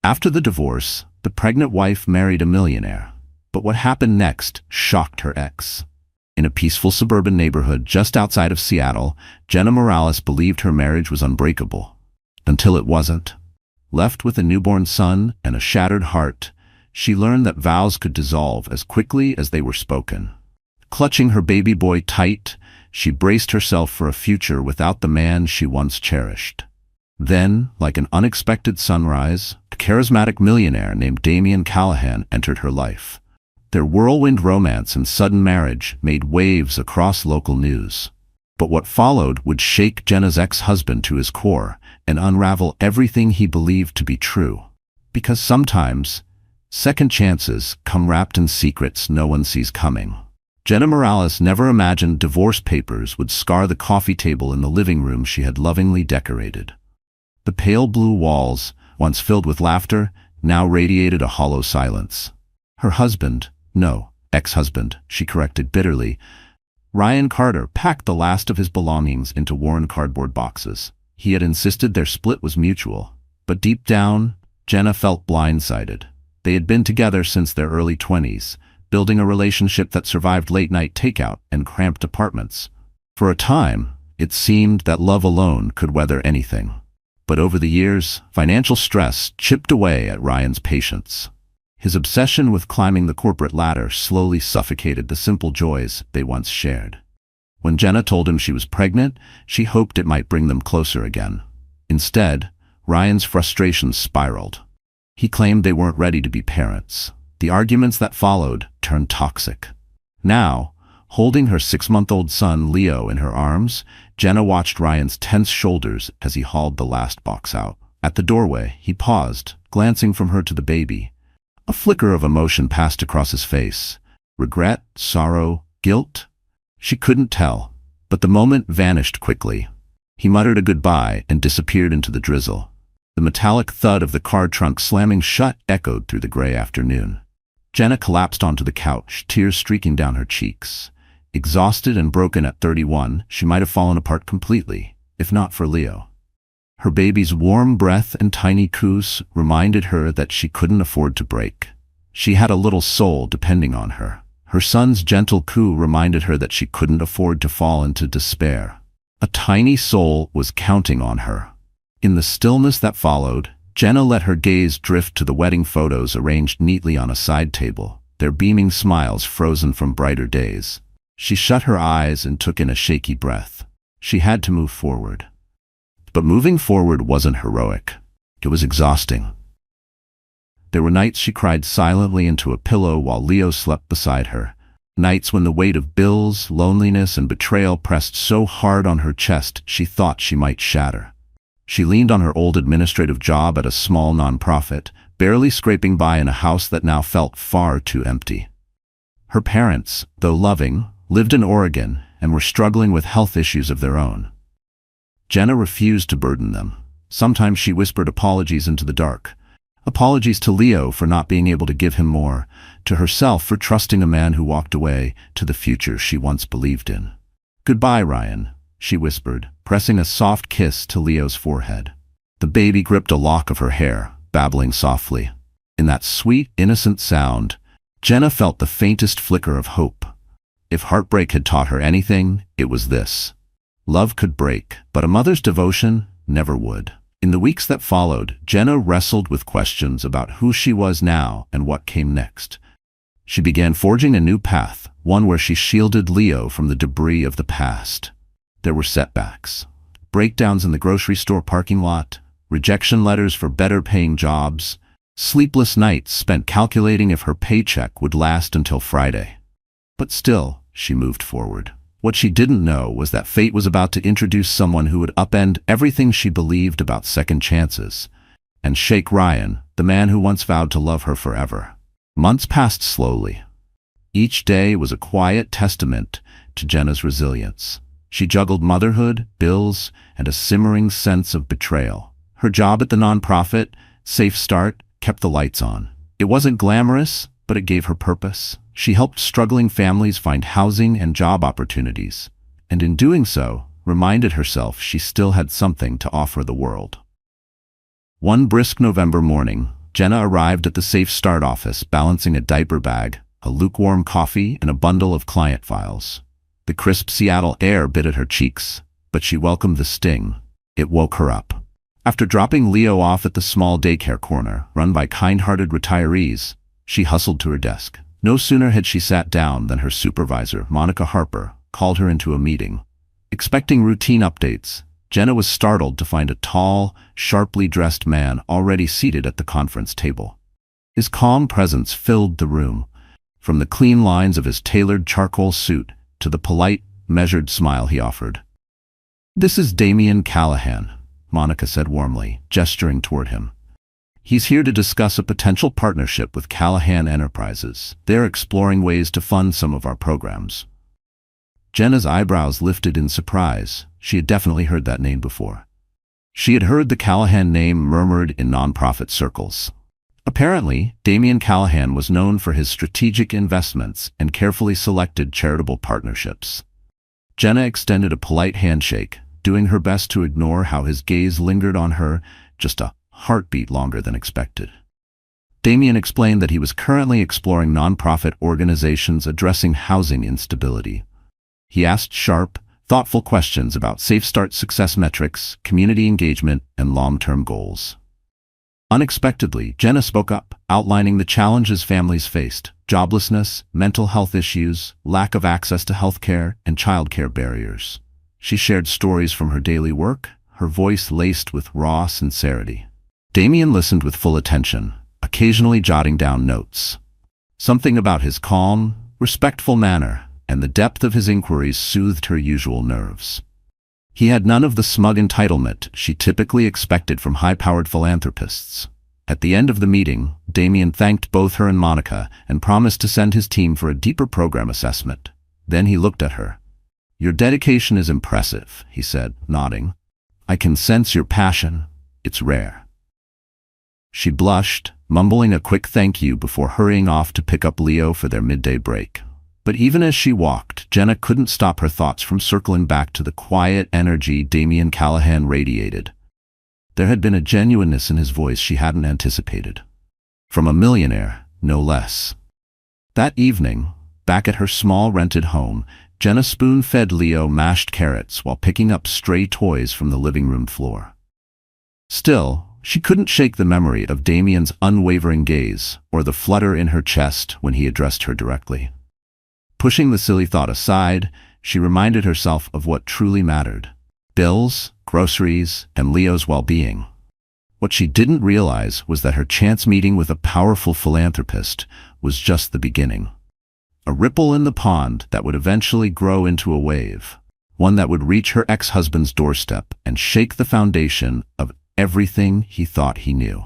After the divorce, the pregnant wife married a millionaire. But what happened next shocked her ex. In a peaceful suburban neighborhood just outside of Seattle, Jenna Morales believed her marriage was unbreakable. Until it wasn't. Left with a newborn son and a shattered heart, she learned that vows could dissolve as quickly as they were spoken. Clutching her baby boy tight, she braced herself for a future without the man she once cherished. Then, like an unexpected sunrise, a charismatic millionaire named Damian Callahan entered her life. Their whirlwind romance and sudden marriage made waves across local news. But what followed would shake Jenna's ex-husband to his core and unravel everything he believed to be true. Because sometimes, second chances come wrapped in secrets no one sees coming. Jenna Morales never imagined divorce papers would scar the coffee table in the living room she had lovingly decorated. The pale blue walls, once filled with laughter, now radiated a hollow silence. Her husband, no, ex-husband, she corrected bitterly, Ryan Carter, packed the last of his belongings into worn cardboard boxes. He had insisted their split was mutual, but deep down, Jenna felt blindsided. They had been together since their early 20s, building a relationship that survived late-night takeout and cramped apartments. For a time, it seemed that love alone could weather anything. But over the years, financial stress chipped away at Ryan's patience. His obsession with climbing the corporate ladder slowly suffocated the simple joys they once shared. When Jenna told him she was pregnant, she hoped it might bring them closer again. Instead, Ryan's frustrations spiraled. He claimed they weren't ready to be parents. The arguments that followed turned toxic. Now, holding her 6-month-old son Leo in her arms, Jenna watched Ryan's tense shoulders as he hauled the last box out. At the doorway, he paused, glancing from her to the baby. A flicker of emotion passed across his face. Regret, sorrow, guilt? She couldn't tell, but the moment vanished quickly. He muttered a goodbye and disappeared into the drizzle. The metallic thud of the car trunk slamming shut echoed through the gray afternoon. Jenna collapsed onto the couch, tears streaking down her cheeks. Exhausted and broken at 31, she might have fallen apart completely, if not for Leo. Her baby's warm breath and tiny coos reminded her that she couldn't afford to break. She had a little soul depending on her. Her son's gentle coo reminded her that she couldn't afford to fall into despair. A tiny soul was counting on her. In the stillness that followed, Jenna let her gaze drift to the wedding photos arranged neatly on a side table, their beaming smiles frozen from brighter days. She shut her eyes and took in a shaky breath. She had to move forward. But moving forward wasn't heroic. It was exhausting. There were nights she cried silently into a pillow while Leo slept beside her. Nights when the weight of bills, loneliness, and betrayal pressed so hard on her chest she thought she might shatter. She leaned on her old administrative job at a small nonprofit, barely scraping by in a house that now felt far too empty. Her parents, though loving, lived in Oregon and were struggling with health issues of their own. Jenna refused to burden them. Sometimes she whispered apologies into the dark. Apologies to Leo for not being able to give him more, to herself for trusting a man who walked away to the future she once believed in. "Goodbye, Ryan," she whispered, pressing a soft kiss to Leo's forehead. The baby gripped a lock of her hair, babbling softly. In that sweet, innocent sound, Jenna felt the faintest flicker of hope. If heartbreak had taught her anything, it was this. Love could break, but a mother's devotion never would. In the weeks that followed, Jenna wrestled with questions about who she was now and what came next. She began forging a new path, one where she shielded Leo from the debris of the past. There were setbacks. Breakdowns in the grocery store parking lot, rejection letters for better-paying jobs, sleepless nights spent calculating if her paycheck would last until Friday. But still, she moved forward. What she didn't know was that fate was about to introduce someone who would upend everything she believed about second chances, and shake Ryan, the man who once vowed to love her forever. Months passed slowly. Each day was a quiet testament to Jenna's resilience. She juggled motherhood, bills, and a simmering sense of betrayal. Her job at the nonprofit, Safe Start, kept the lights on. It wasn't glamorous, but it gave her purpose. She helped struggling families find housing and job opportunities, and in doing so, reminded herself she still had something to offer the world. One brisk November morning, Jenna arrived at the Safe Start office balancing a diaper bag, a lukewarm coffee, and a bundle of client files. The crisp Seattle air bit at her cheeks, but she welcomed the sting. It woke her up. After dropping Leo off at the small daycare corner, run by kind-hearted retirees, she hustled to her desk. No sooner had she sat down than her supervisor, Monica Harper, called her into a meeting. Expecting routine updates, Jenna was startled to find a tall, sharply dressed man already seated at the conference table. His calm presence filled the room, from the clean lines of his tailored charcoal suit to the polite, measured smile he offered. "This is Damian Callahan," Monica said warmly, gesturing toward him. "He's here to discuss a potential partnership with Callahan Enterprises. They're exploring ways to fund some of our programs." Jenna's eyebrows lifted in surprise. She had definitely heard that name before. She had heard the Callahan name murmured in nonprofit circles. Apparently, Damian Callahan was known for his strategic investments and carefully selected charitable partnerships. Jenna extended a polite handshake, doing her best to ignore how his gaze lingered on her just a heartbeat longer than expected. Damian explained that he was currently exploring nonprofit organizations addressing housing instability. He asked sharp, thoughtful questions about Safe Start success metrics, community engagement, and long-term goals. Unexpectedly, Jenna spoke up, outlining the challenges families faced: joblessness, mental health issues, lack of access to healthcare, and childcare barriers. She shared stories from her daily work, her voice laced with raw sincerity. Damian listened with full attention, occasionally jotting down notes. Something about his calm, respectful manner and the depth of his inquiries soothed her usual nerves. He had none of the smug entitlement she typically expected from high-powered philanthropists. At the end of the meeting, Damian thanked both her and Monica and promised to send his team for a deeper program assessment. Then he looked at her. "Your dedication is impressive," he said, nodding. "I can sense your passion. It's rare." She blushed, mumbling a quick thank you before hurrying off to pick up Leo for their midday break. But even as she walked, Jenna couldn't stop her thoughts from circling back to the quiet energy Damian Callahan radiated. There had been a genuineness in his voice she hadn't anticipated. From a millionaire, no less. That evening, back at her small rented home, Jenna spoon-fed Leo mashed carrots while picking up stray toys from the living room floor. Still, she couldn't shake the memory of Damian's unwavering gaze or the flutter in her chest when he addressed her directly. Pushing the silly thought aside, she reminded herself of what truly mattered: bills, groceries, and Leo's well-being. What she didn't realize was that her chance meeting with a powerful philanthropist was just the beginning. A ripple in the pond that would eventually grow into a wave, one that would reach her ex-husband's doorstep and shake the foundation of everything he thought he knew.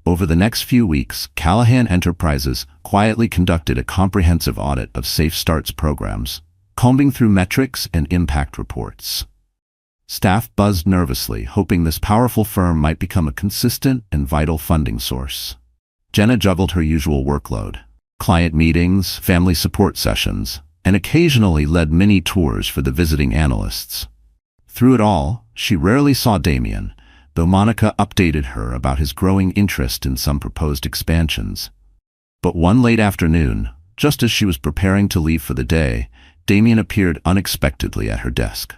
Over the next few weeks, Callahan Enterprises quietly conducted a comprehensive audit of Safe Start's programs, combing through metrics and impact reports. Staff buzzed nervously, hoping this powerful firm might become a consistent and vital funding source. Jenna juggled her usual workload: client meetings, family support sessions, and occasionally led mini tours for the visiting analysts. Through it all, she rarely saw Damian, though Monica updated her about his growing interest in some proposed expansions. But one late afternoon, just as she was preparing to leave for the day, Damian appeared unexpectedly at her desk.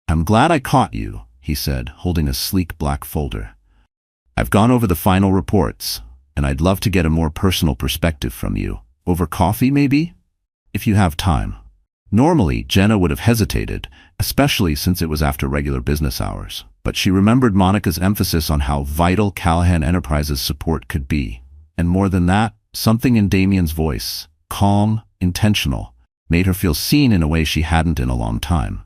"I'm glad I caught you," he said, holding a sleek black folder. "I've gone over the final reports, and I'd love to get a more personal perspective from you. Over coffee, maybe? If you have time." Normally, Jenna would have hesitated, especially since it was after regular business hours. But she remembered Monica's emphasis on how vital Callahan Enterprises' support could be. And more than that, something in Damian's voice, calm, intentional, made her feel seen in a way she hadn't in a long time.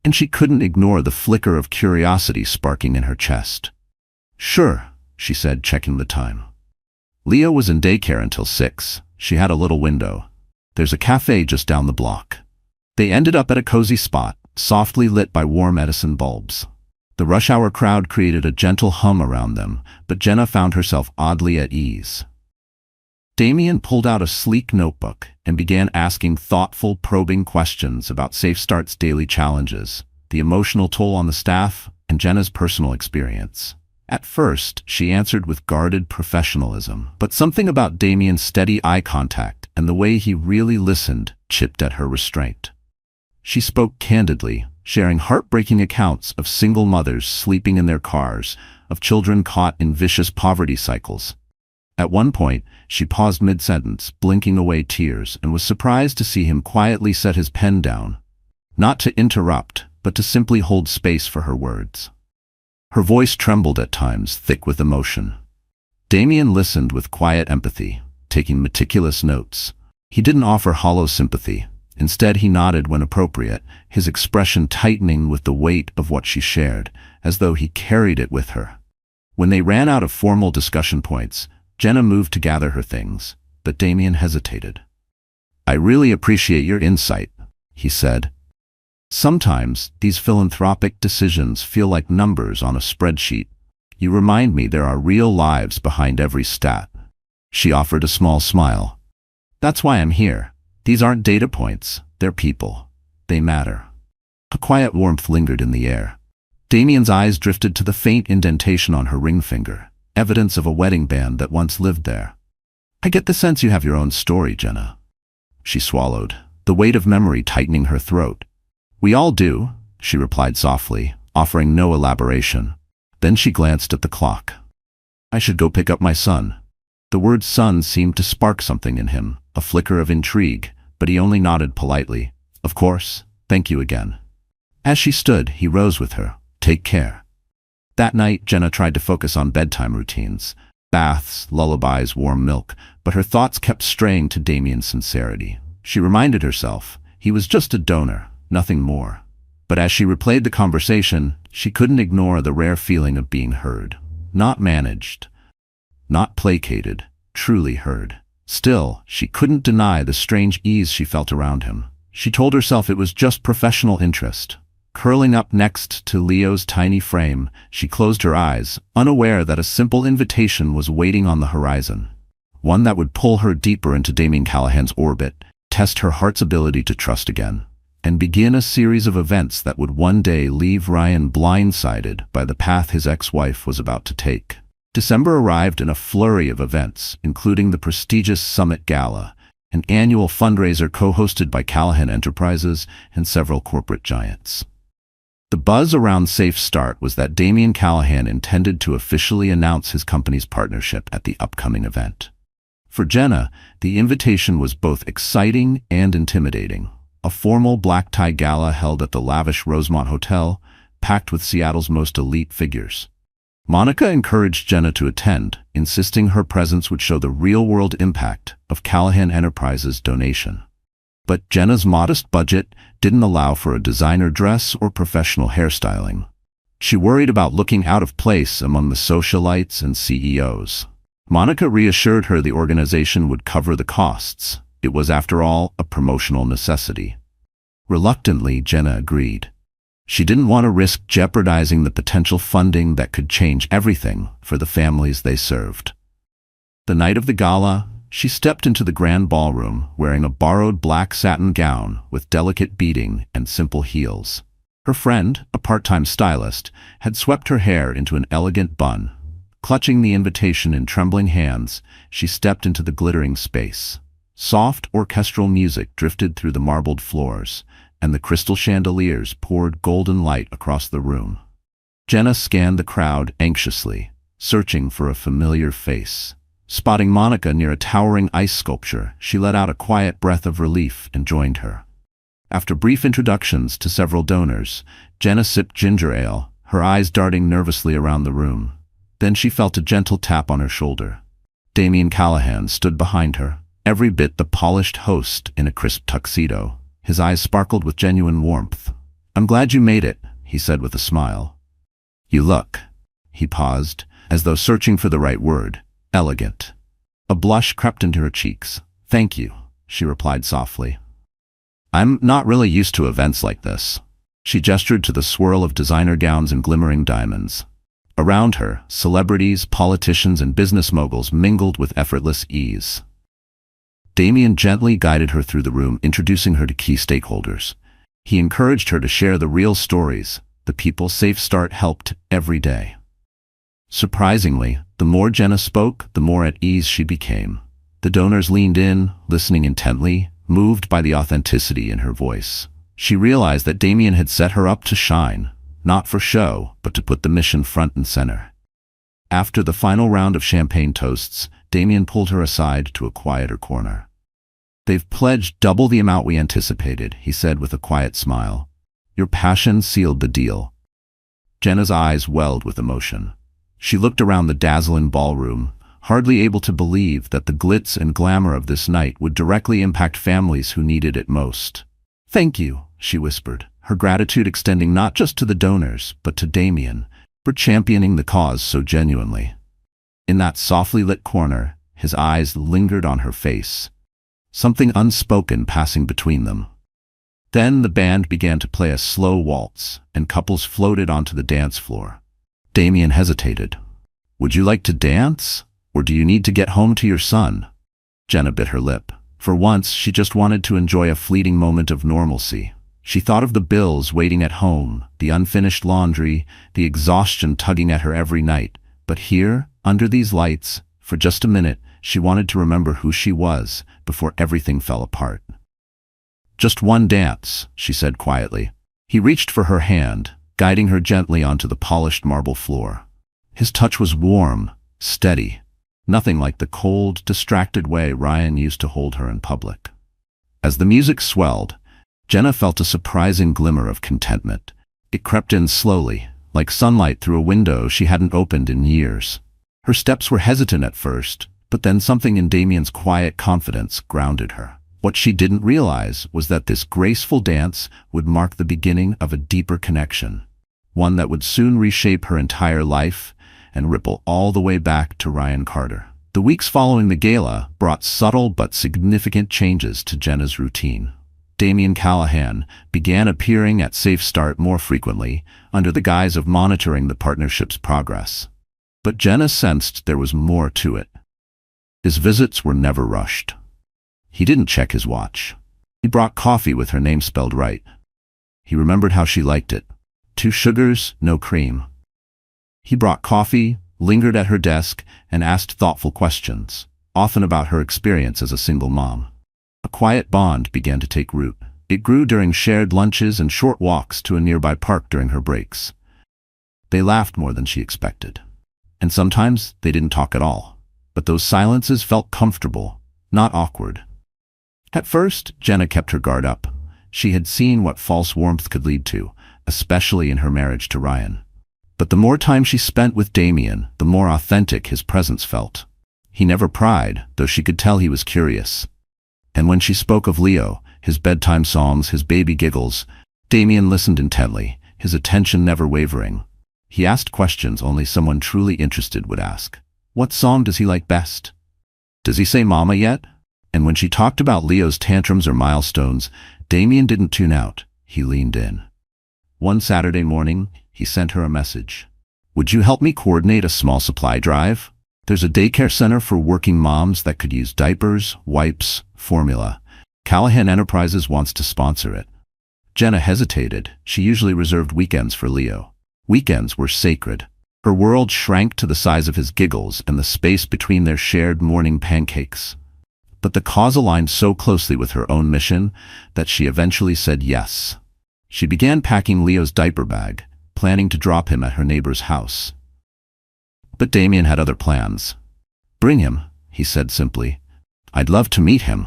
And she couldn't ignore the flicker of curiosity sparking in her chest. "Sure," she said, checking the time. Leo was in daycare until 6. She had a little window. There's a cafe just down the block. They ended up at a cozy spot, softly lit by warm Edison bulbs. The rush hour crowd created a gentle hum around them, but Jenna found herself oddly at ease. Damian pulled out a sleek notebook and began asking thoughtful, probing questions about Safe Start's daily challenges, the emotional toll on the staff, and Jenna's personal experience. At first, she answered with guarded professionalism, but something about Damien's steady eye contact and the way he really listened chipped at her restraint. She spoke candidly, sharing heartbreaking accounts of single mothers sleeping in their cars, of children caught in vicious poverty cycles. At one point, she paused mid-sentence, blinking away tears, and was surprised to see him quietly set his pen down, not to interrupt, but to simply hold space for her words. Her voice trembled at times, thick with emotion. Damien listened with quiet empathy, taking meticulous notes. He didn't offer hollow sympathy. Instead, he nodded when appropriate, his expression tightening with the weight of what she shared, as though he carried it with her. When they ran out of formal discussion points, Jenna moved to gather her things, but Damien hesitated. "I really appreciate your insight," he said. "Sometimes, these philanthropic decisions feel like numbers on a spreadsheet. You remind me there are real lives behind every stat." She offered a small smile. "That's why I'm here. These aren't data points, they're people. They matter." A quiet warmth lingered in the air. Damien's eyes drifted to the faint indentation on her ring finger, evidence of a wedding band that once lived there. "I get the sense you have your own story, Jenna." She swallowed, the weight of memory tightening her throat. "We all do," she replied softly, offering no elaboration. Then she glanced at the clock. "I should go pick up my son." The word son seemed to spark something in him, a flicker of intrigue, but he only nodded politely. "Of course, thank you again." As she stood, he rose with her. "Take care." That night, Jenna tried to focus on bedtime routines, baths, lullabies, warm milk, but her thoughts kept straying to Damien's sincerity. She reminded herself, he was just a donor, nothing more. But as she replayed the conversation, she couldn't ignore the rare feeling of being heard. Not managed, not placated, truly heard. Still, she couldn't deny the strange ease she felt around him. She told herself it was just professional interest. Curling up next to Leo's tiny frame, she closed her eyes, unaware that a simple invitation was waiting on the horizon. One that would pull her deeper into Damien Callahan's orbit, test her heart's ability to trust again, and begin a series of events that would one day leave Ryan blindsided by the path his ex-wife was about to take. December arrived in a flurry of events, including the prestigious Summit Gala, an annual fundraiser co-hosted by Callahan Enterprises and several corporate giants. The buzz around Safe Start was that Damien Callahan intended to officially announce his company's partnership at the upcoming event. For Jenna, the invitation was both exciting and intimidating. A formal black-tie gala held at the lavish Rosemont Hotel, packed with Seattle's most elite figures. Monica encouraged Jenna to attend, insisting her presence would show the real-world impact of Callahan Enterprises' donation. But Jenna's modest budget didn't allow for a designer dress or professional hairstyling. She worried about looking out of place among the socialites and CEOs. Monica reassured her the organization would cover the costs. It was, after all, a promotional necessity. Reluctantly, Jenna agreed. She didn't want to risk jeopardizing the potential funding that could change everything for the families they served. The night of the gala, she stepped into the grand ballroom wearing a borrowed black satin gown with delicate beading and simple heels. Her friend, a part-time stylist, had swept her hair into an elegant bun. Clutching the invitation in trembling hands, she stepped into the glittering space. Soft orchestral music drifted through the marbled floors, and the crystal chandeliers poured golden light across the room. Jenna scanned the crowd anxiously, searching for a familiar face. Spotting Monica near a towering ice sculpture, she let out a quiet breath of relief and joined her. After brief introductions to several donors, Jenna sipped ginger ale, her eyes darting nervously around the room. Then she felt a gentle tap on her shoulder. Damien Callahan stood behind her, every bit the polished host in a crisp tuxedo. His eyes sparkled with genuine warmth. "I'm glad you made it," he said with a smile. "You look," he paused, as though searching for the right word, "elegant." A blush crept into her cheeks. "Thank you," she replied softly. "I'm not really used to events like this." She gestured to the swirl of designer gowns and glimmering diamonds. Around her, celebrities, politicians, and business moguls mingled with effortless ease. Damien gently guided her through the room, introducing her to key stakeholders. He encouraged her to share the real stories, the people Safe Start helped every day. Surprisingly, the more Jenna spoke, the more at ease she became. The donors leaned in, listening intently, moved by the authenticity in her voice. She realized that Damien had set her up to shine, not for show, but to put the mission front and center. After the final round of champagne toasts, Damien pulled her aside to a quieter corner. "They've pledged double the amount we anticipated," he said with a quiet smile. "Your passion sealed the deal." Jenna's eyes welled with emotion. She looked around the dazzling ballroom, hardly able to believe that the glitz and glamour of this night would directly impact families who needed it most. "Thank you," she whispered, her gratitude extending not just to the donors, but to Damien, for championing the cause so genuinely. In that softly lit corner, his eyes lingered on her face, something unspoken passing between them. Then the band began to play a slow waltz, and couples floated onto the dance floor. Damien hesitated. "Would you like to dance? Or do you need to get home to your son?" Jenna bit her lip. For once, she just wanted to enjoy a fleeting moment of normalcy. She thought of the bills waiting at home, the unfinished laundry, the exhaustion tugging at her every night. But here, under these lights, for just a minute, she wanted to remember who she was before everything fell apart. "Just one dance," she said quietly. He reached for her hand, guiding her gently onto the polished marble floor. His touch was warm, steady, nothing like the cold, distracted way Ryan used to hold her in public. As the music swelled, Jenna felt a surprising glimmer of contentment. It crept in slowly, like sunlight through a window she hadn't opened in years. Her steps were hesitant at first, but then something in Damien's quiet confidence grounded her. What she didn't realize was that this graceful dance would mark the beginning of a deeper connection, one that would soon reshape her entire life and ripple all the way back to Ryan Carter. The weeks following the gala brought subtle but significant changes to Jenna's routine. Damien Callahan began appearing at Safe Start more frequently, under the guise of monitoring the partnership's progress. But Jenna sensed there was more to it. His visits were never rushed. He didn't check his watch. He brought coffee with her name spelled right. He remembered how she liked it. 2 sugars, no cream. He brought coffee, lingered at her desk, and asked thoughtful questions, often about her experience as a single mom. A quiet bond began to take root. It grew during shared lunches and short walks to a nearby park during her breaks. They laughed more than she expected. And sometimes they didn't talk at all. But those silences felt comfortable, not awkward. At first, Jenna kept her guard up. She had seen what false warmth could lead to, especially in her marriage to Ryan. But the more time she spent with Damien, the more authentic his presence felt. He never pried, though she could tell he was curious. And when she spoke of Leo, his bedtime songs, his baby giggles, Damien listened intently, his attention never wavering. He asked questions only someone truly interested would ask. What song does he like best? Does he say mama yet? And when she talked about Leo's tantrums or milestones, Damien didn't tune out. He leaned in. One Saturday morning, he sent her a message. "Would you help me coordinate a small supply drive? There's a daycare center for working moms that could use diapers, wipes, formula. Callahan Enterprises wants to sponsor it." Jenna hesitated. She usually reserved weekends for Leo. Weekends were sacred. Her world shrank to the size of his giggles and the space between their shared morning pancakes. But the cause aligned so closely with her own mission that she eventually said yes. She began packing Leo's diaper bag, planning to drop him at her neighbor's house. But Damien had other plans. "Bring him," he said simply. "I'd love to meet him."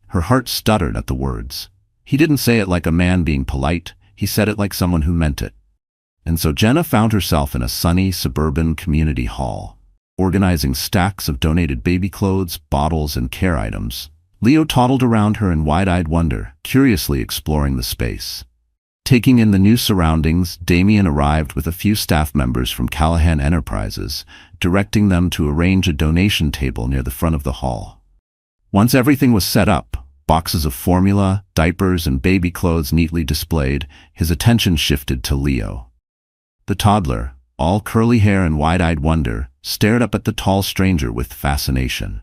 Her heart stuttered at the words. He didn't say it like a man being polite, he said it like someone who meant it. And so Jenna found herself in a sunny suburban community hall, organizing stacks of donated baby clothes, bottles, and care items. Leo toddled around her in wide-eyed wonder, curiously exploring the space. Taking in the new surroundings, Damien arrived with a few staff members from Callahan Enterprises, directing them to arrange a donation table near the front of the hall. Once everything was set up, boxes of formula, diapers, and baby clothes neatly displayed, his attention shifted to Leo. The toddler, all curly hair and wide-eyed wonder, stared up at the tall stranger with fascination.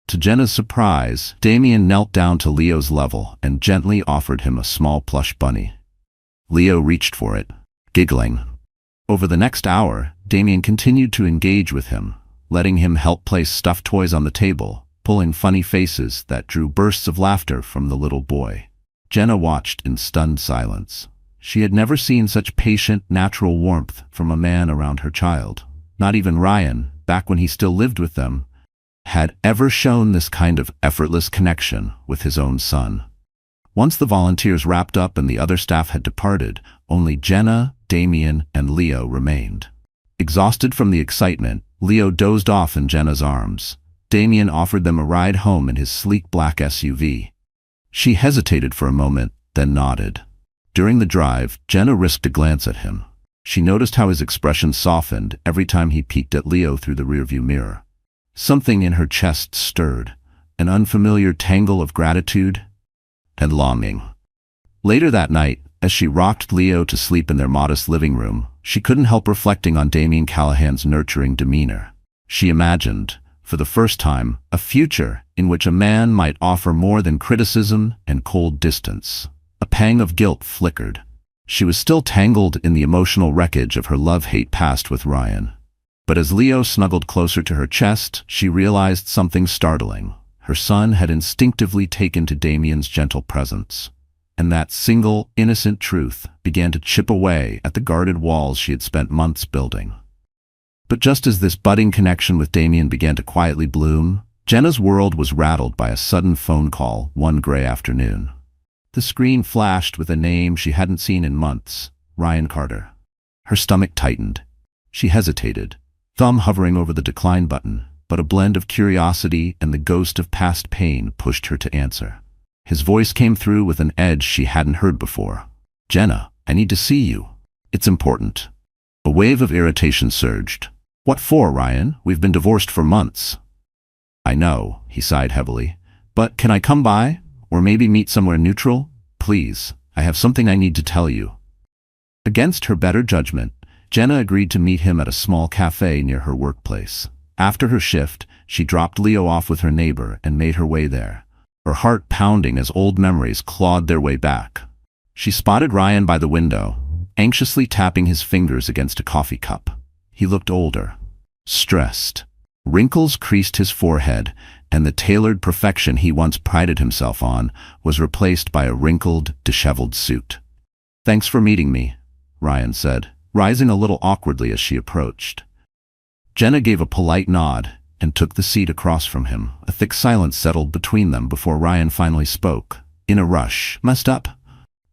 To Jenna's surprise, Damien knelt down to Leo's level and gently offered him a small plush bunny. Leo reached for it, giggling. Over the next hour, Damien continued to engage with him, letting him help place stuffed toys on the table, pulling funny faces that drew bursts of laughter from the little boy. Jenna watched in stunned silence. She had never seen such patient, natural warmth from a man around her child. Not even Ryan, back when he still lived with them, had ever shown this kind of effortless connection with his own son. Once the volunteers wrapped up and the other staff had departed, only Jenna, Damien, and Leo remained. Exhausted from the excitement, Leo dozed off in Jenna's arms. Damien offered them a ride home in his sleek black SUV. She hesitated for a moment, then nodded. During the drive, Jenna risked a glance at him. She noticed how his expression softened every time he peeked at Leo through the rearview mirror. Something in her chest stirred, an unfamiliar tangle of gratitude and longing. Later that night, as she rocked Leo to sleep in their modest living room, she couldn't help reflecting on Damien Callahan's nurturing demeanor. She imagined, for the first time, a future in which a man might offer more than criticism and cold distance. A pang of guilt flickered. She was still tangled in the emotional wreckage of her love-hate past with Ryan. But as Leo snuggled closer to her chest, she realized something startling. Her son had instinctively taken to Damien's gentle presence. And that single, innocent truth began to chip away at the guarded walls she had spent months building. But just as this budding connection with Damien began to quietly bloom, Jenna's world was rattled by a sudden phone call one gray afternoon. The screen flashed with a name she hadn't seen in months, Ryan Carter. Her stomach tightened. She hesitated, thumb hovering over the decline button, but a blend of curiosity and the ghost of past pain pushed her to answer. His voice came through with an edge she hadn't heard before. "Jenna, I need to see you. It's important." A wave of irritation surged. "What for, Ryan? We've been divorced for months." "I know," he sighed heavily. "But can I come by? Or maybe meet somewhere neutral? Please, I have something I need to tell you." Against her better judgment, Jenna agreed to meet him at a small cafe near her workplace. After her shift, she dropped Leo off with her neighbor and made her way there, her heart pounding as old memories clawed their way back. She spotted Ryan by the window, anxiously tapping his fingers against a coffee cup. He looked older, stressed. Wrinkles creased his forehead, and the tailored perfection he once prided himself on was replaced by a wrinkled, disheveled suit. "Thanks for meeting me," Ryan said, rising a little awkwardly as she approached. Jenna gave a polite nod and took the seat across from him. A thick silence settled between them before Ryan finally spoke. "In a rush. Messed up?"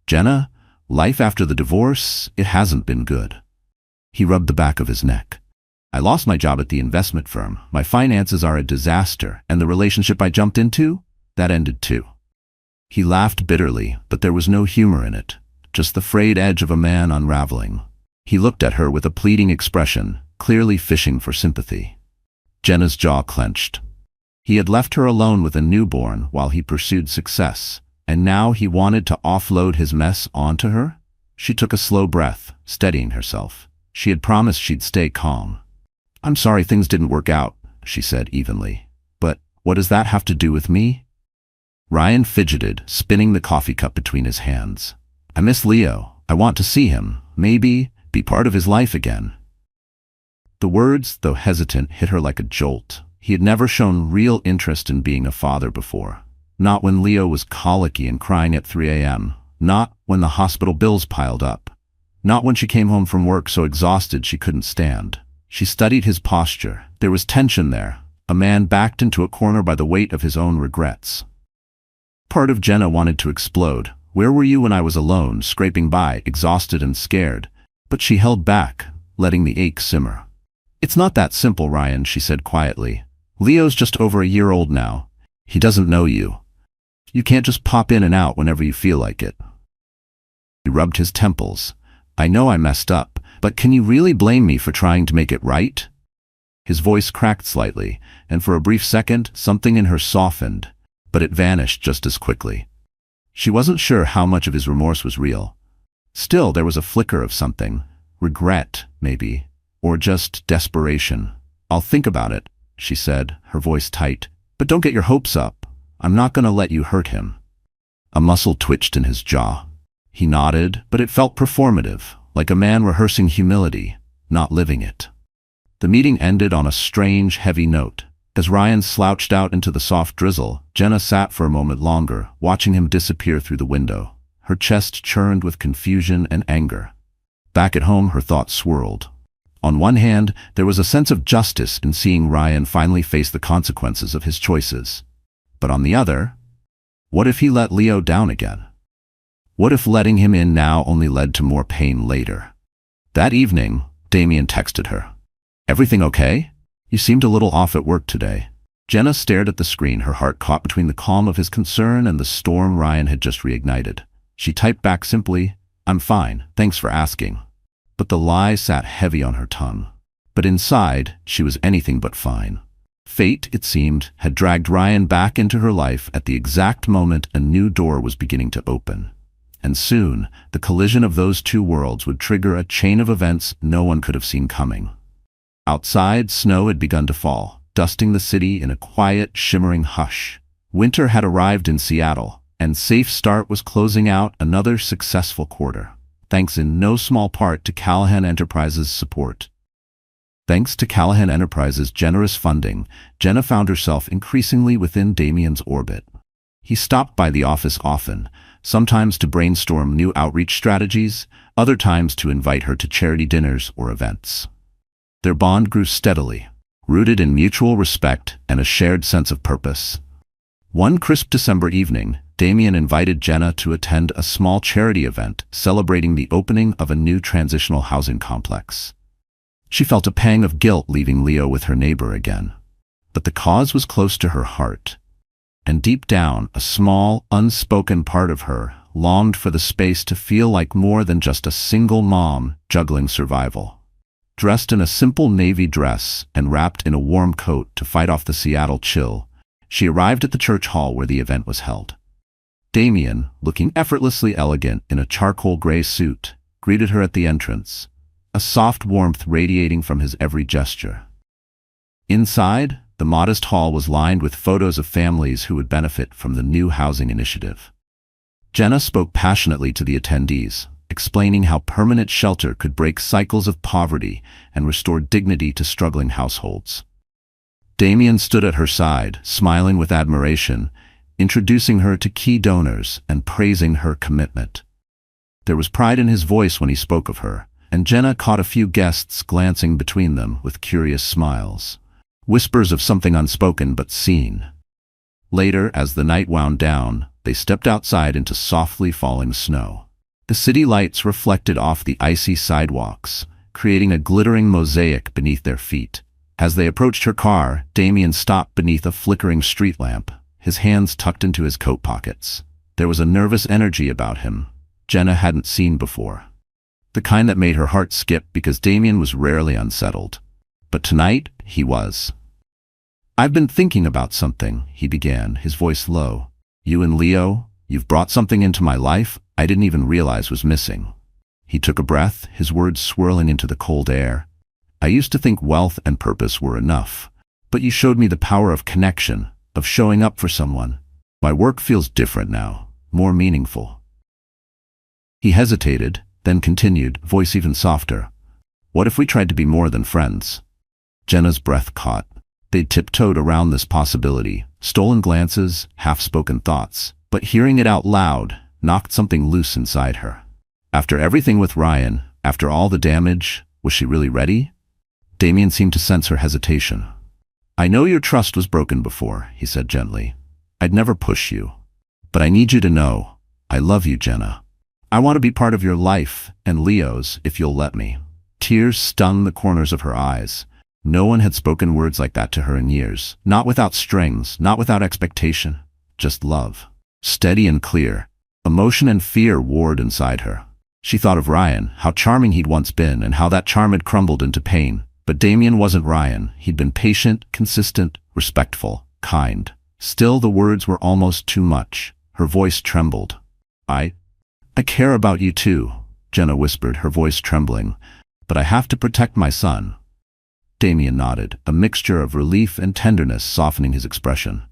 "Jenna, life after the divorce, it hasn't been good." He rubbed the back of his neck. "I lost my job at the investment firm. My finances are a disaster, and the relationship I jumped into, that ended too." He laughed bitterly, but there was no humor in it, just the frayed edge of a man unraveling. He looked at her with a pleading expression, clearly fishing for sympathy. Jenna's jaw clenched. He had left her alone with a newborn while he pursued success, and now he wanted to offload his mess onto her? She took a slow breath, steadying herself. She had promised she'd stay calm. "I'm sorry things didn't work out," she said evenly. "But what does that have to do with me?" Ryan fidgeted, spinning the coffee cup between his hands. "I miss Leo. I want to see him, maybe be part of his life again." The words, though hesitant, hit her like a jolt. He had never shown real interest in being a father before. Not when Leo was colicky and crying at 3 a.m. Not when the hospital bills piled up. Not when she came home from work so exhausted she couldn't stand. She studied his posture. There was tension there, a man backed into a corner by the weight of his own regrets. Part of Jenna wanted to explode. "Where were you when I was alone, scraping by, exhausted and scared?" But she held back, letting the ache simmer. "It's not that simple, Ryan," she said quietly. "Leo's just over a year old now. He doesn't know you. You can't just pop in and out whenever you feel like it." He rubbed his temples. "I know I messed up, but can you really blame me for trying to make it right?" His voice cracked slightly, and for a brief second, something in her softened, but it vanished just as quickly. She wasn't sure how much of his remorse was real. Still, there was a flicker of something. Regret, maybe, or just desperation. "I'll think about it," she said, her voice tight. "But don't get your hopes up. I'm not going to let you hurt him." A muscle twitched in his jaw. He nodded, but it felt performative, like a man rehearsing humility, not living it. The meeting ended on a strange, heavy note. As Ryan slouched out into the soft drizzle, Jenna sat for a moment longer, watching him disappear through the window. Her chest churned with confusion and anger. Back at home, her thoughts swirled. On one hand, there was a sense of justice in seeing Ryan finally face the consequences of his choices. But on the other, what if he let Leo down again? What if letting him in now only led to more pain later? That evening, Damien texted her. "Everything okay? You seemed a little off at work today." Jenna stared at the screen, her heart caught between the calm of his concern and the storm Ryan had just reignited. She typed back simply, "I'm fine, thanks for asking." But the lie sat heavy on her tongue. But inside, she was anything but fine. Fate, it seemed, had dragged Ryan back into her life at the exact moment a new door was beginning to open. And soon, the collision of those two worlds would trigger a chain of events no one could have seen coming. Outside, snow had begun to fall, dusting the city in a quiet, shimmering hush. Winter had arrived in Seattle, and Safe Start was closing out another successful quarter, thanks in no small part to Callahan Enterprises' support. Thanks to Callahan Enterprises' generous funding, Jenna found herself increasingly within Damien's orbit. He stopped by the office often, sometimes to brainstorm new outreach strategies, other times to invite her to charity dinners or events. Their bond grew steadily, rooted in mutual respect and a shared sense of purpose. One crisp December evening, Damien invited Jenna to attend a small charity event celebrating the opening of a new transitional housing complex. She felt a pang of guilt leaving Leo with her neighbor again. But the cause was close to her heart. And deep down, a small, unspoken part of her longed for the space to feel like more than just a single mom juggling survival. Dressed in a simple navy dress and wrapped in a warm coat to fight off the Seattle chill, she arrived at the church hall where the event was held. Damien, looking effortlessly elegant in a charcoal gray suit, greeted her at the entrance, a soft warmth radiating from his every gesture. Inside, the modest hall was lined with photos of families who would benefit from the new housing initiative. Jenna spoke passionately to the attendees, explaining how permanent shelter could break cycles of poverty and restore dignity to struggling households. Damien stood at her side, smiling with admiration, introducing her to key donors and praising her commitment. There was pride in his voice when he spoke of her, and Jenna caught a few guests glancing between them with curious smiles. Whispers of something unspoken but seen. Later, as the night wound down, they stepped outside into softly falling snow. The city lights reflected off the icy sidewalks, creating a glittering mosaic beneath their feet. As they approached her car, Damien stopped beneath a flickering street lamp, his hands tucked into his coat pockets. There was a nervous energy about him Jenna hadn't seen before. The kind that made her heart skip because Damien was rarely unsettled. But tonight, he was. "I've been thinking about something," he began, his voice low. "You and Leo, you've brought something into my life I didn't even realize was missing." He took a breath, his words swirling into the cold air. "I used to think wealth and purpose were enough, but you showed me the power of connection, of showing up for someone. My work feels different now, more meaningful." He hesitated, then continued, voice even softer. "What if we tried to be more than friends?" Jenna's breath caught. They'd tiptoed around this possibility, stolen glances, half-spoken thoughts, but hearing it out loud knocked something loose inside her. After everything with Ryan, after all the damage, was she really ready? Damien seemed to sense her hesitation. "I know your trust was broken before," he said gently. "I'd never push you. But I need you to know, I love you, Jenna. I want to be part of your life, and Leo's, if you'll let me." Tears stung the corners of her eyes. No one had spoken words like that to her in years. Not without strings, not without expectation. Just love. Steady and clear. Emotion and fear warred inside her. She thought of Ryan, how charming he'd once been, and how that charm had crumbled into pain. But Damien wasn't Ryan. He'd been patient, consistent, respectful, kind. Still, the words were almost too much. Her voice trembled. I care about you too," Jenna whispered, her voice trembling. "But I have to protect my son." Damien nodded, a mixture of relief and tenderness softening his expression.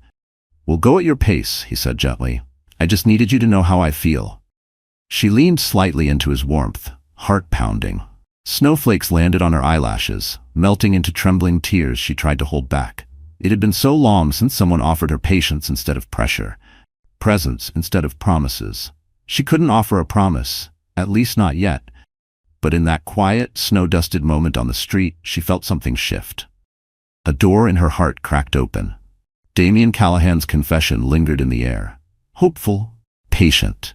"We'll go at your pace," he said gently. "I just needed you to know how I feel." She leaned slightly into his warmth, heart pounding. Snowflakes landed on her eyelashes, melting into trembling tears she tried to hold back. It had been so long since someone offered her patience instead of pressure, presence instead of promises. She couldn't offer a promise, at least not yet. But in that quiet, snow-dusted moment on the street, she felt something shift. A door in her heart cracked open. Damien Callahan's confession lingered in the air. Hopeful, patient.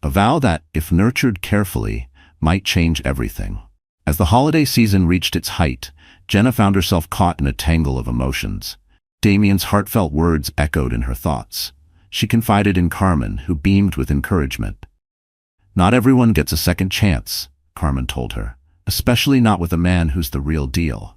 A vow that, if nurtured carefully, might change everything. As the holiday season reached its height, Jenna found herself caught in a tangle of emotions. Damien's heartfelt words echoed in her thoughts. She confided in Carmen, who beamed with encouragement. "Not everyone gets a second chance," Carmen told her, "especially not with a man who's the real deal."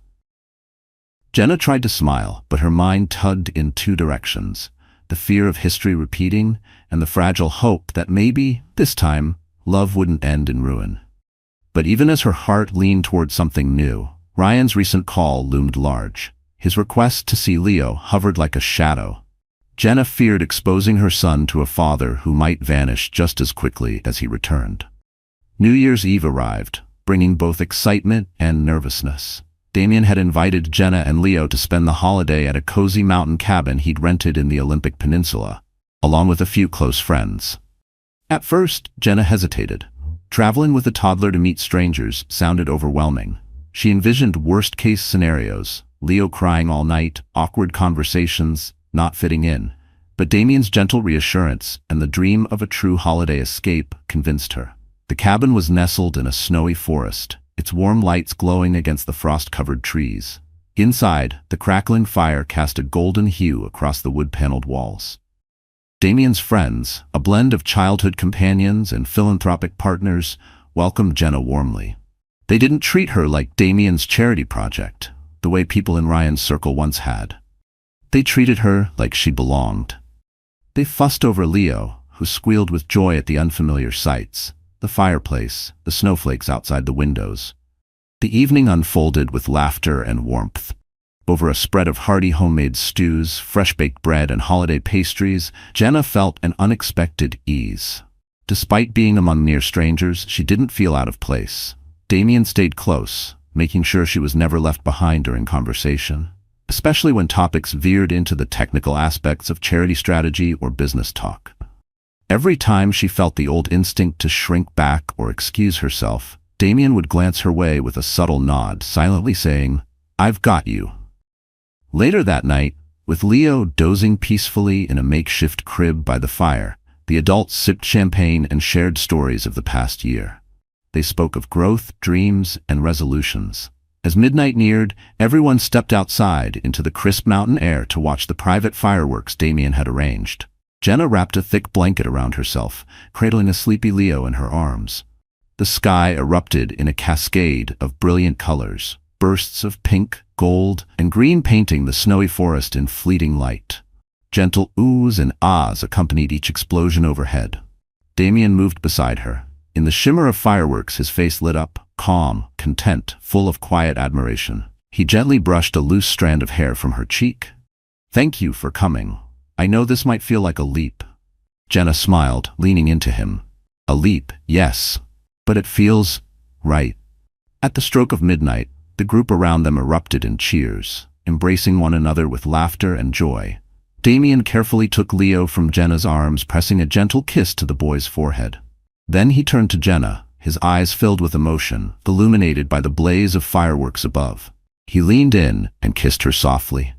Jenna tried to smile, but her mind tugged in two directions: the fear of history repeating and the fragile hope that maybe, this time, love wouldn't end in ruin. But even as her heart leaned toward something new, Ryan's recent call loomed large. His request to see Leo hovered like a shadow. Jenna feared exposing her son to a father who might vanish just as quickly as he returned. New Year's Eve arrived, bringing both excitement and nervousness. Damien had invited Jenna and Leo to spend the holiday at a cozy mountain cabin he'd rented in the Olympic Peninsula, along with a few close friends. At first, Jenna hesitated. Traveling with a toddler to meet strangers sounded overwhelming. She envisioned worst-case scenarios: Leo crying all night, awkward conversations, not fitting in. But Damien's gentle reassurance and the dream of a true holiday escape convinced her. The cabin was nestled in a snowy forest, its warm lights glowing against the frost-covered trees. Inside, the crackling fire cast a golden hue across the wood-paneled walls. Damien's friends, a blend of childhood companions and philanthropic partners, welcomed Jenna warmly. They didn't treat her like Damien's charity project, the way people in Ryan's circle once had. They treated her like she belonged. They fussed over Leo, who squealed with joy at the unfamiliar sights: the fireplace, the snowflakes outside the windows. The evening unfolded with laughter and warmth. Over a spread of hearty homemade stews, fresh-baked bread, and holiday pastries, Jenna felt an unexpected ease. Despite being among near strangers, she didn't feel out of place. Damien stayed close, making sure she was never left behind during conversation, especially when topics veered into the technical aspects of charity strategy or business talk. Every time she felt the old instinct to shrink back or excuse herself, Damien would glance her way with a subtle nod, silently saying, "I've got you." Later that night, with Leo dozing peacefully in a makeshift crib by the fire, the adults sipped champagne and shared stories of the past year. They spoke of growth, dreams, and resolutions. As midnight neared, everyone stepped outside into the crisp mountain air to watch the private fireworks Damien had arranged. Jenna wrapped a thick blanket around herself, cradling a sleepy Leo in her arms. The sky erupted in a cascade of brilliant colors, bursts of pink, gold, and green painting the snowy forest in fleeting light. Gentle oohs and ahs accompanied each explosion overhead. Damien moved beside her. In the shimmer of fireworks, his face lit up, calm, content, full of quiet admiration. He gently brushed a loose strand of hair from her cheek. "Thank you for coming. I know this might feel like a leap." Jenna smiled, leaning into him. "A leap, yes. But it feels right." At the stroke of midnight, the group around them erupted in cheers, embracing one another with laughter and joy. Damien carefully took Leo from Jenna's arms, pressing a gentle kiss to the boy's forehead. Then he turned to Jenna, his eyes filled with emotion, illuminated by the blaze of fireworks above. He leaned in and kissed her softly.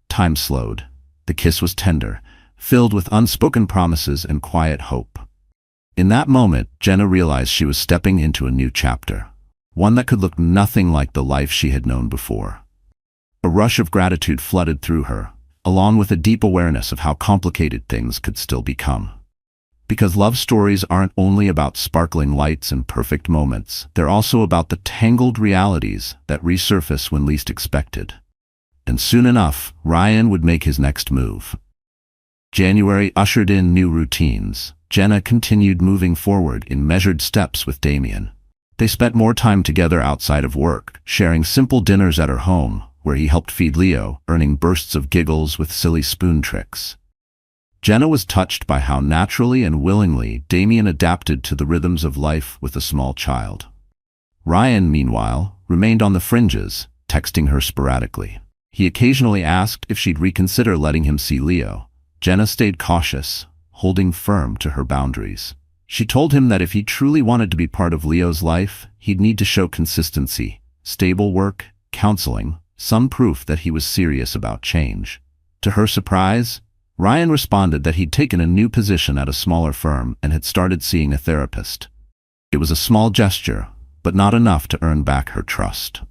Time slowed. The kiss was tender, filled with unspoken promises and quiet hope. In that moment, Jenna realized she was stepping into a new chapter, one that could look nothing like the life she had known before. A rush of gratitude flooded through her, along with a deep awareness of how complicated things could still become. Because love stories aren't only about sparkling lights and perfect moments, they're also about the tangled realities that resurface when least expected. And soon enough, Ryan would make his next move. January ushered in new routines. Jenna continued moving forward in measured steps with Damien. They spent more time together outside of work, sharing simple dinners at her home, where he helped feed Leo, earning bursts of giggles with silly spoon tricks. Jenna was touched by how naturally and willingly Damien adapted to the rhythms of life with a small child. Ryan, meanwhile, remained on the fringes, texting her sporadically. He occasionally asked if she'd reconsider letting him see Leo. Jenna stayed cautious, holding firm to her boundaries. She told him that if he truly wanted to be part of Leo's life, he'd need to show consistency, stable work, counseling, some proof that he was serious about change. To her surprise, Ryan responded that he'd taken a new position at a smaller firm and had started seeing a therapist. It was a small gesture, but not enough to earn back her trust.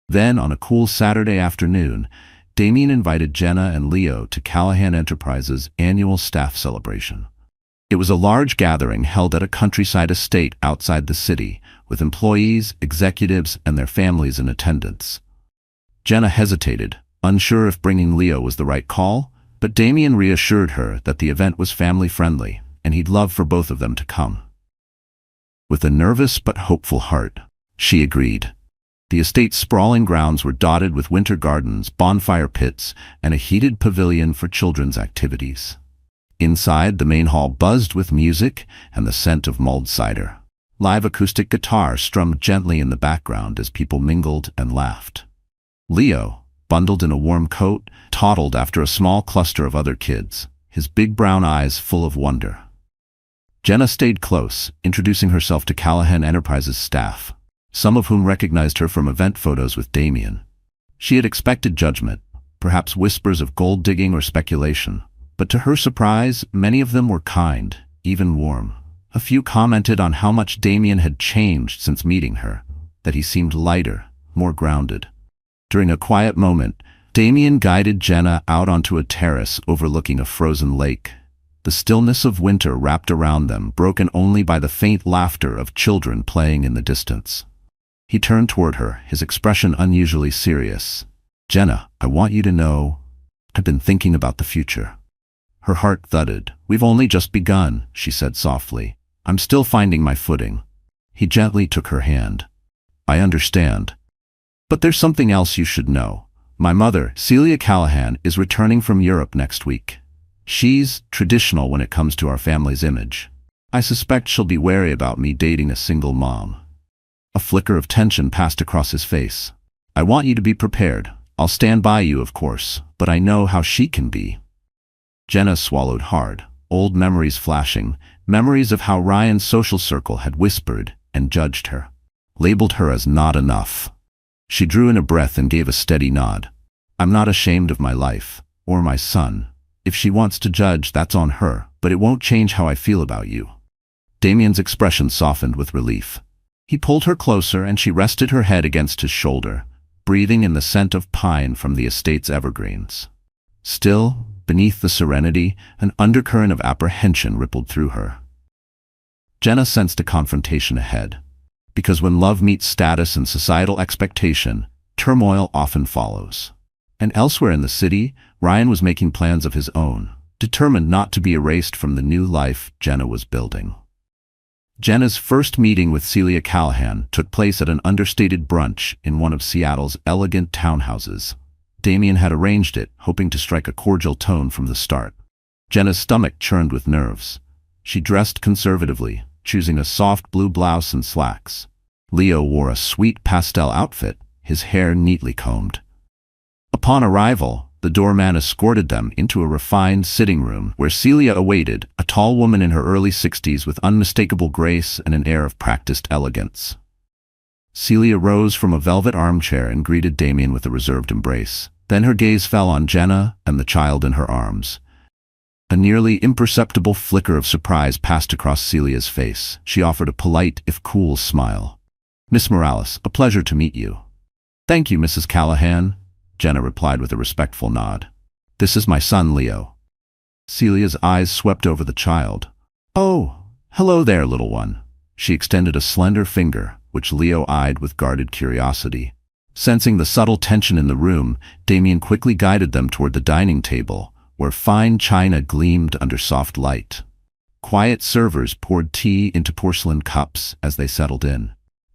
Then, on a cool Saturday afternoon, Damien invited Jenna and Leo to Callahan Enterprises' annual staff celebration. It was a large gathering held at a countryside estate outside the city, with employees, executives, and their families in attendance. Jenna hesitated, unsure if bringing Leo was the right call, but Damien reassured her that the event was family-friendly, and he'd love for both of them to come. With a nervous but hopeful heart, she agreed. The estate's sprawling grounds were dotted with winter gardens, bonfire pits, and a heated pavilion for children's activities. Inside, the main hall buzzed with music and the scent of mulled cider. Live acoustic guitar strummed gently in the background as people mingled and laughed. Leo, bundled in a warm coat, toddled after a small cluster of other kids, his big brown eyes full of wonder. Jenna stayed close, introducing herself to Callahan Enterprises' staff, some of whom recognized her from event photos with Damien. She had expected judgment, perhaps whispers of gold digging or speculation, but to her surprise, many of them were kind, even warm. A few commented on how much Damien had changed since meeting her, that he seemed lighter, more grounded. During a quiet moment, Damien guided Jenna out onto a terrace overlooking a frozen lake. The stillness of winter wrapped around them, broken only by the faint laughter of children playing in the distance. He turned toward her, his expression unusually serious. "Jenna, I want you to know, I've been thinking about the future." Her heart thudded. "We've only just begun," she said softly. "I'm still finding my footing." He gently took her hand. "I understand. But there's something else you should know. My mother, Celia Callahan, is returning from Europe next week. She's traditional when it comes to our family's image. I suspect she'll be wary about me dating a single mom." A flicker of tension passed across his face. "I want you to be prepared. I'll stand by you, of course, but I know how she can be." Jenna swallowed hard, old memories flashing, memories of how Ryan's social circle had whispered and judged her, labeled her as not enough. She drew in a breath and gave a steady nod. "I'm not ashamed of my life, or my son. If she wants to judge, that's on her, but it won't change how I feel about you." Damien's expression softened with relief. He pulled her closer and she rested her head against his shoulder, breathing in the scent of pine from the estate's evergreens. Still, beneath the serenity, an undercurrent of apprehension rippled through her. Jenna sensed a confrontation ahead, because when love meets status and societal expectation, turmoil often follows. And elsewhere in the city, Ryan was making plans of his own, determined not to be erased from the new life Jenna was building. Jenna's first meeting with Celia Callahan took place at an understated brunch in one of Seattle's elegant townhouses. Damien had arranged it, hoping to strike a cordial tone from the start. Jenna's stomach churned with nerves. She dressed conservatively, choosing a soft blue blouse and slacks. Leo wore a sweet pastel outfit, his hair neatly combed. Upon arrival, the doorman escorted them into a refined sitting room where Celia awaited, a tall woman in her early 60s with unmistakable grace and an air of practiced elegance. Celia rose from a velvet armchair and greeted Damien with a reserved embrace. Then her gaze fell on Jenna and the child in her arms. A nearly imperceptible flicker of surprise passed across Celia's face. She offered a polite, if cool, smile. "Miss Morales, a pleasure to meet you." "Thank you, Mrs. Callahan," Jenna replied with a respectful nod. "This is my son, Leo." Celia's eyes swept over the child. "Oh, hello there, little one." She extended a slender finger, which Leo eyed with guarded curiosity. Sensing the subtle tension in the room, Damien quickly guided them toward the dining table, where fine china gleamed under soft light. Quiet servers poured tea into porcelain cups as they settled in.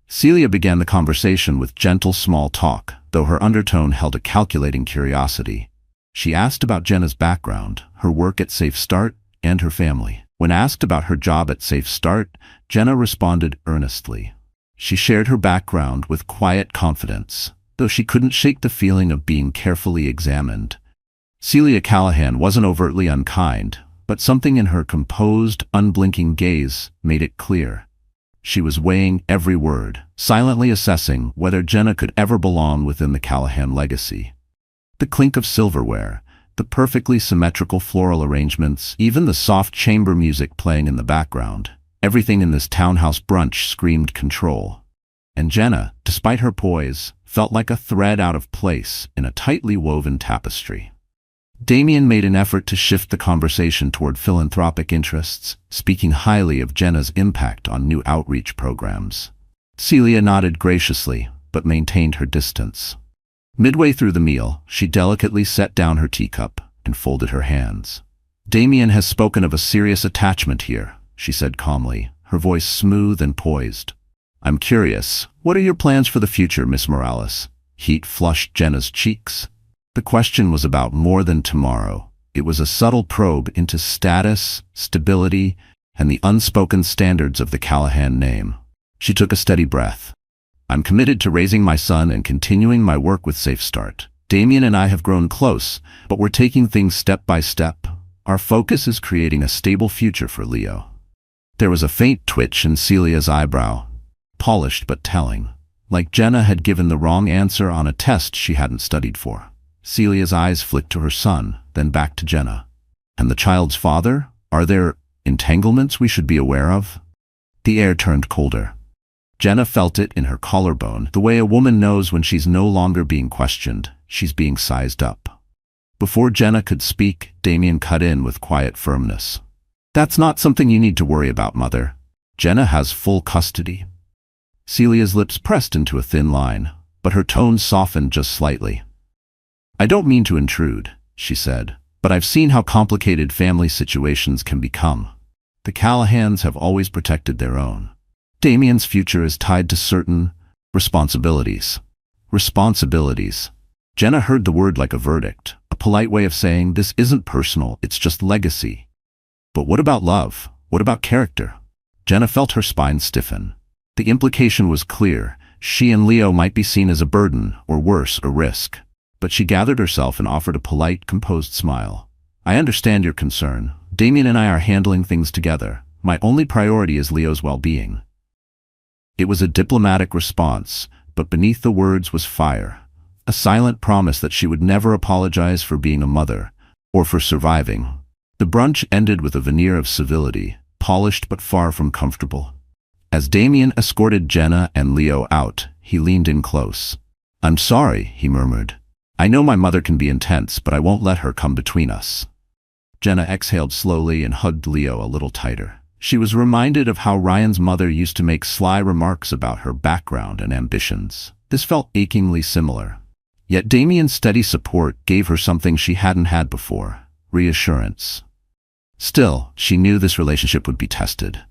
Celia began the conversation with gentle small talk, though her undertone held a calculating curiosity. She asked about Jenna's background, her work at Safe Start, and her family. When asked about her job at Safe Start, Jenna responded earnestly. She shared her background with quiet confidence, though she couldn't shake the feeling of being carefully examined. Celia Callahan wasn't overtly unkind, but something in her composed, unblinking gaze made it clear. She was weighing every word, silently assessing whether Jenna could ever belong within the Callahan legacy. The clink of silverware, the perfectly symmetrical floral arrangements, even the soft chamber music playing in the background, everything in this townhouse brunch screamed control. And Jenna, despite her poise, felt like a thread out of place in a tightly woven tapestry. Damien made an effort to shift the conversation toward philanthropic interests, speaking highly of Jenna's impact on new outreach programs. Celia nodded graciously, but maintained her distance. Midway through the meal, she delicately set down her teacup and folded her hands. "Damien has spoken of a serious attachment here," she said calmly, her voice smooth and poised. "I'm curious, what are your plans for the future, Miss Morales?" Heat flushed Jenna's cheeks. The question was about more than tomorrow. It was a subtle probe into status, stability, and the unspoken standards of the Callahan name. She took a steady breath. "I'm committed to raising my son and continuing my work with Safe Start. Damien and I have grown close, but we're taking things step by step. Our focus is creating a stable future for Leo." There was a faint twitch in Celia's eyebrow, polished but telling, like Jenna had given the wrong answer on a test she hadn't studied for. Celia's eyes flicked to her son, then back to Jenna. "And the child's father? Are there entanglements we should be aware of?" The air turned colder. Jenna felt it in her collarbone, the way a woman knows when she's no longer being questioned, she's being sized up. Before Jenna could speak, Damien cut in with quiet firmness. "That's not something you need to worry about, Mother. Jenna has full custody." Celia's lips pressed into a thin line, but her tone softened just slightly. "I don't mean to intrude," she said, "but I've seen how complicated family situations can become. The Callahans have always protected their own. Damien's future is tied to certain responsibilities." Responsibilities. Jenna heard the word like a verdict, a polite way of saying this isn't personal, it's just legacy. But what about love? What about character? Jenna felt her spine stiffen. The implication was clear. She and Leo might be seen as a burden, or worse, a risk. But she gathered herself and offered a polite, composed smile. "I understand your concern. Damien and I are handling things together. My only priority is Leo's well-being." It was a diplomatic response, but beneath the words was fire. A silent promise that she would never apologize for being a mother, or for surviving. The brunch ended with a veneer of civility, polished but far from comfortable. As Damien escorted Jenna and Leo out, he leaned in close. "I'm sorry," he murmured. "I know my mother can be intense, but I won't let her come between us." Jenna exhaled slowly and hugged Leo a little tighter. She was reminded of how Ryan's mother used to make sly remarks about her background and ambitions. This felt achingly similar. Yet Damien's steady support gave her something she hadn't had before: reassurance. Still, she knew this relationship would be tested.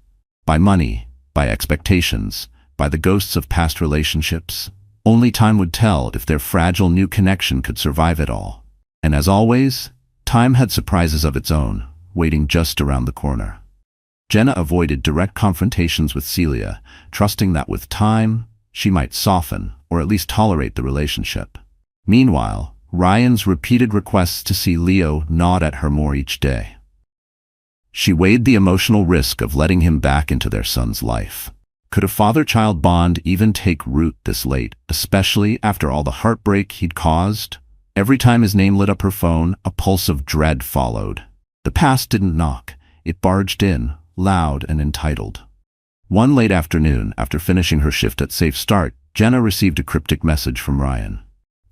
By money, by expectations, by the ghosts of past relationships. Only time would tell if their fragile new connection could survive it all. And as always, time had surprises of its own, waiting just around the corner. Jenna avoided direct confrontations with Celia, trusting that with time, she might soften, or at least tolerate the relationship. Meanwhile, Ryan's repeated requests to see Leo gnawed at her more each day. She weighed the emotional risk of letting him back into their son's life. Could a father-child bond even take root this late, especially after all the heartbreak he'd caused? Every time his name lit up her phone, a pulse of dread followed. The past didn't knock. It barged in, loud and entitled. One late afternoon, after finishing her shift at Safe Start, Jenna received a cryptic message from Ryan.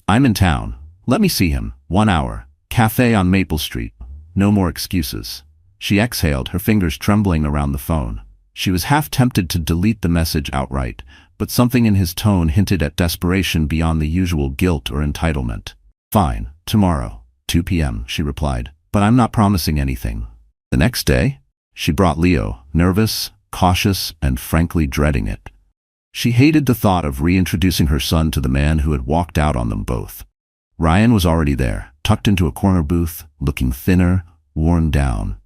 "I'm in town. Let me see him. 1 hour. Cafe on Maple Street. No more excuses." She exhaled, her fingers trembling around the phone. She was half tempted to delete the message outright, but something in his tone hinted at desperation beyond the usual guilt or entitlement. "Fine, tomorrow, 2 p.m., she replied, "but I'm not promising anything." The next day, she brought Leo, nervous, cautious, and frankly dreading it. She hated the thought of reintroducing her son to the man who had walked out on them both. Ryan was already there, tucked into a corner booth, looking thinner, worn down.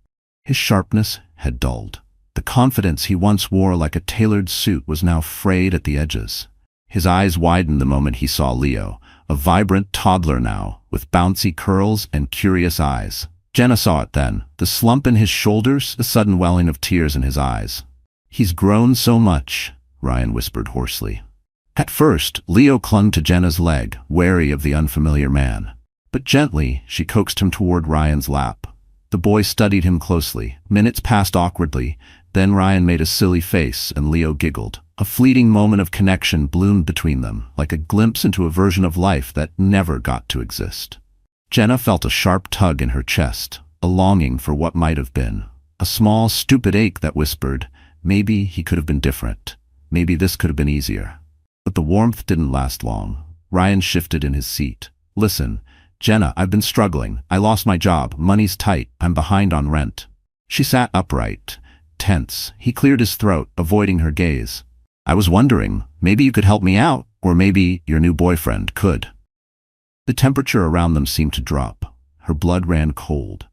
His sharpness had dulled. The confidence he once wore like a tailored suit was now frayed at the edges. His eyes widened the moment he saw Leo, a vibrant toddler now, with bouncy curls and curious eyes. Jenna saw it then, the slump in his shoulders, the sudden welling of tears in his eyes. "He's grown so much," Ryan whispered hoarsely. At first, Leo clung to Jenna's leg, wary of the unfamiliar man. But gently, she coaxed him toward Ryan's lap. The boy studied him closely. Minutes passed awkwardly. Then Ryan made a silly face and Leo giggled. A fleeting moment of connection bloomed between them, like a glimpse into a version of life that never got to exist. Jenna felt a sharp tug in her chest, a longing for what might have been. A small, stupid ache that whispered, maybe he could have been different. Maybe this could have been easier. But the warmth didn't last long. Ryan shifted in his seat. "Listen, Jenna, I've been struggling. I lost my job. Money's tight. I'm behind on rent." She sat upright, tense. He cleared his throat, avoiding her gaze. "I was wondering, maybe you could help me out, or maybe your new boyfriend could." The temperature around them seemed to drop. Her blood ran cold.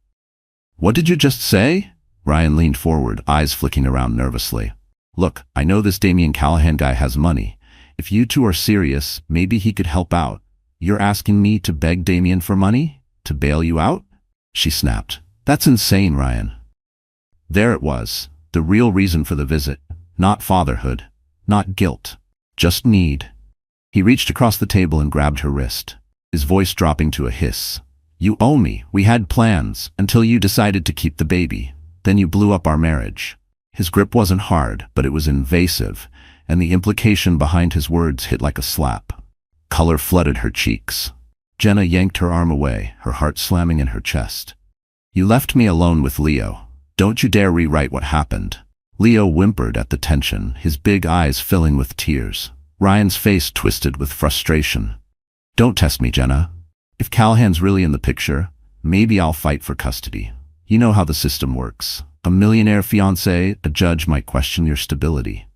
"What did you just say?" Ryan leaned forward, eyes flicking around nervously. "Look, I know this Damien Callahan guy has money. If you two are serious, maybe he could help out. You're asking me to beg Damien for money? To bail you out?" She snapped. "That's insane, Ryan." There it was, the real reason for the visit. Not fatherhood, not guilt, just need. He reached across the table and grabbed her wrist, his voice dropping to a hiss. "You owe me. We had plans, until you decided to keep the baby. Then you blew up our marriage." His grip wasn't hard, but it was invasive, and the implication behind his words hit like a slap. Color flooded her cheeks. Jenna yanked her arm away, her heart slamming in her chest. "You left me alone with Leo. Don't you dare rewrite what happened." Leo whimpered at the tension, his big eyes filling with tears. Ryan's face twisted with frustration. "Don't test me, Jenna. If Callahan's really in the picture, maybe I'll fight for custody. You know how the system works. A millionaire fiancé, a judge might question your stability."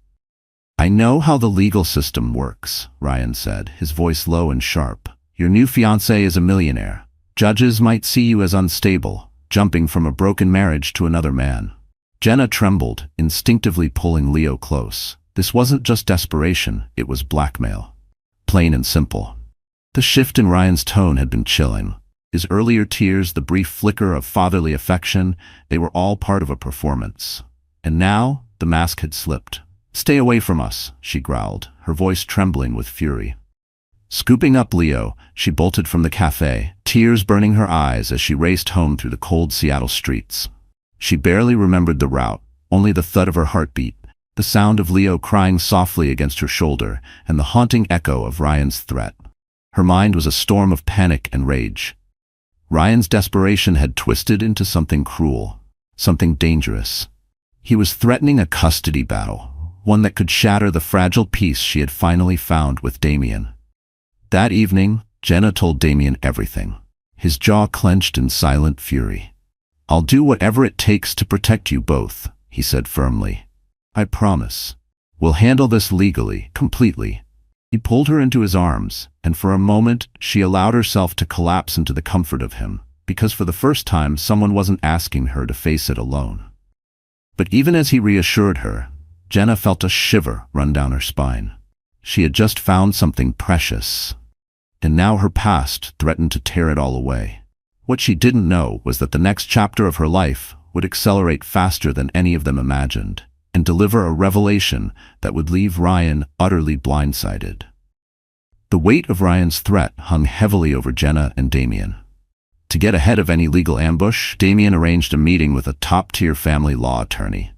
"I know how the legal system works," Ryan said, his voice low and sharp. "Your new fiancé is a millionaire. Judges might see you as unstable, jumping from a broken marriage to another man." Jenna trembled, instinctively pulling Leo close. This wasn't just desperation, it was blackmail. Plain and simple. The shift in Ryan's tone had been chilling. His earlier tears, the brief flicker of fatherly affection, they were all part of a performance. And now, the mask had slipped. "Stay away from us," she growled, her voice trembling with fury. Scooping up Leo, she bolted from the cafe, tears burning her eyes as she raced home through the cold Seattle streets. She barely remembered the route, only the thud of her heartbeat, the sound of Leo crying softly against her shoulder, and the haunting echo of Ryan's threat. Her mind was a storm of panic and rage. Ryan's desperation had twisted into something cruel, something dangerous. He was threatening a custody battle, one that could shatter the fragile peace she had finally found with Damien. That evening, Jenna told Damien everything. His jaw clenched in silent fury. "I'll do whatever it takes to protect you both," he said firmly. "I promise. We'll handle this legally, completely." He pulled her into his arms, and for a moment she allowed herself to collapse into the comfort of him, because for the first time someone wasn't asking her to face it alone. But even as he reassured her, Jenna felt a shiver run down her spine. She had just found something precious, and now her past threatened to tear it all away. What she didn't know was that the next chapter of her life would accelerate faster than any of them imagined, and deliver a revelation that would leave Ryan utterly blindsided. The weight of Ryan's threat hung heavily over Jenna and Damien. To get ahead of any legal ambush, Damien arranged a meeting with a top-tier family law attorney.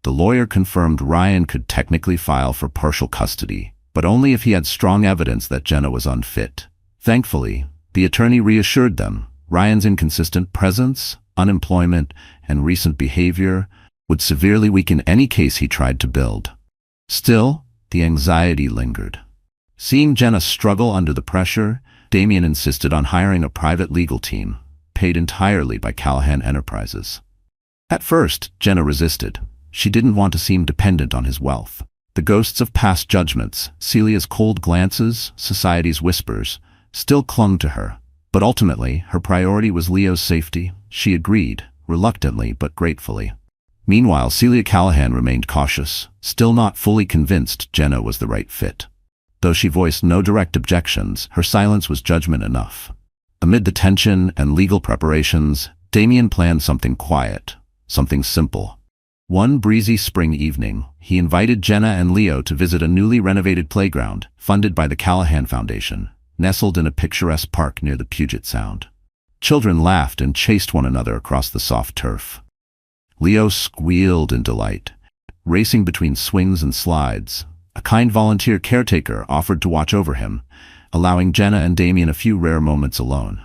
The lawyer confirmed Ryan could technically file for partial custody, but only if he had strong evidence that Jenna was unfit. Thankfully, the attorney reassured them Ryan's inconsistent presence, unemployment, and recent behavior would severely weaken any case he tried to build. Still, the anxiety lingered. Seeing Jenna struggle under the pressure, Damien insisted on hiring a private legal team, paid entirely by Callahan Enterprises. At first, Jenna resisted. She didn't want to seem dependent on his wealth. The ghosts of past judgments, Celia's cold glances, society's whispers, still clung to her. But ultimately, her priority was Leo's safety. She agreed, reluctantly but gratefully. Meanwhile, Celia Callahan remained cautious, still not fully convinced Jenna was the right fit. Though she voiced no direct objections, her silence was judgment enough. Amid the tension and legal preparations, Damien planned something quiet, something simple. One breezy spring evening, he invited Jenna and Leo to visit a newly renovated playground, funded by the Callahan Foundation, nestled in a picturesque park near the Puget Sound. Children laughed and chased one another across the soft turf. Leo squealed in delight, racing between swings and slides. A kind volunteer caretaker offered to watch over him, allowing Jenna and Damien a few rare moments alone.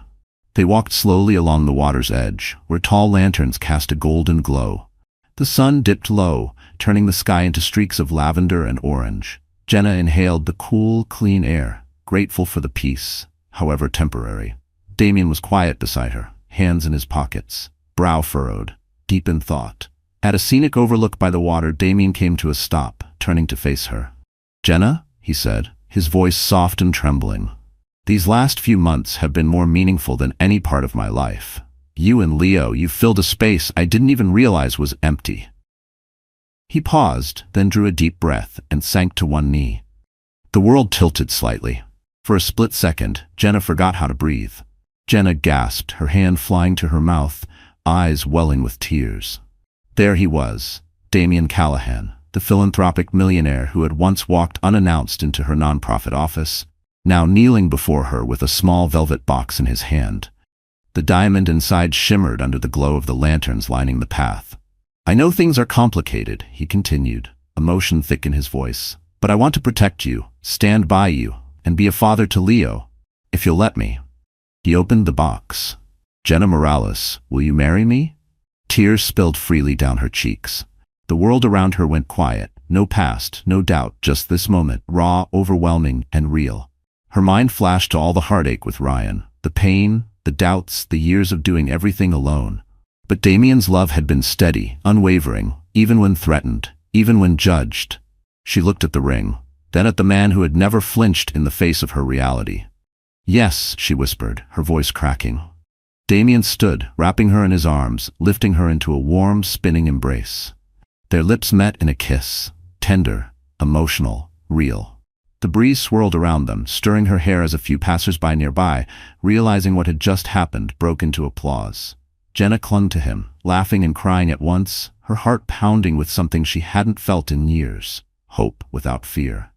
They walked slowly along the water's edge, where tall lanterns cast a golden glow. The sun dipped low, turning the sky into streaks of lavender and orange. Jenna inhaled the cool, clean air, grateful for the peace, however temporary. Damien was quiet beside her, hands in his pockets, brow furrowed, deep in thought. At a scenic overlook by the water, Damien came to a stop, turning to face her. "Jenna," he said, his voice soft and trembling. "These last few months have been more meaningful than any part of my life. You and Leo, you filled a space I didn't even realize was empty." He paused, then drew a deep breath and sank to one knee. The world tilted slightly. For a split second, Jenna forgot how to breathe. Jenna gasped, her hand flying to her mouth, eyes welling with tears. There he was, Damien Callahan, the philanthropic millionaire who had once walked unannounced into her nonprofit office, now kneeling before her with a small velvet box in his hand. The diamond inside shimmered under the glow of the lanterns lining the path. "I know things are complicated," he continued, emotion thick in his voice, "but I want to protect you, stand by you, and be a father to Leo, if you'll let me." He opened the box. "Jenna Morales, will you marry me?" Tears spilled freely down her cheeks. The world around her went quiet, no past, no doubt, just this moment, raw, overwhelming, and real. Her mind flashed to all the heartache with Ryan, the pain, the doubts, the years of doing everything alone. But Damien's love had been steady, unwavering, even when threatened, even when judged. She looked at the ring, then at the man who had never flinched in the face of her reality. "Yes," she whispered, her voice cracking. Damien stood, wrapping her in his arms, lifting her into a warm, spinning embrace. Their lips met in a kiss, tender, emotional, real. The breeze swirled around them, stirring her hair as a few passers-by nearby, realizing what had just happened, broke into applause. Jenna clung to him, laughing and crying at once, her heart pounding with something she hadn't felt in years, hope without fear.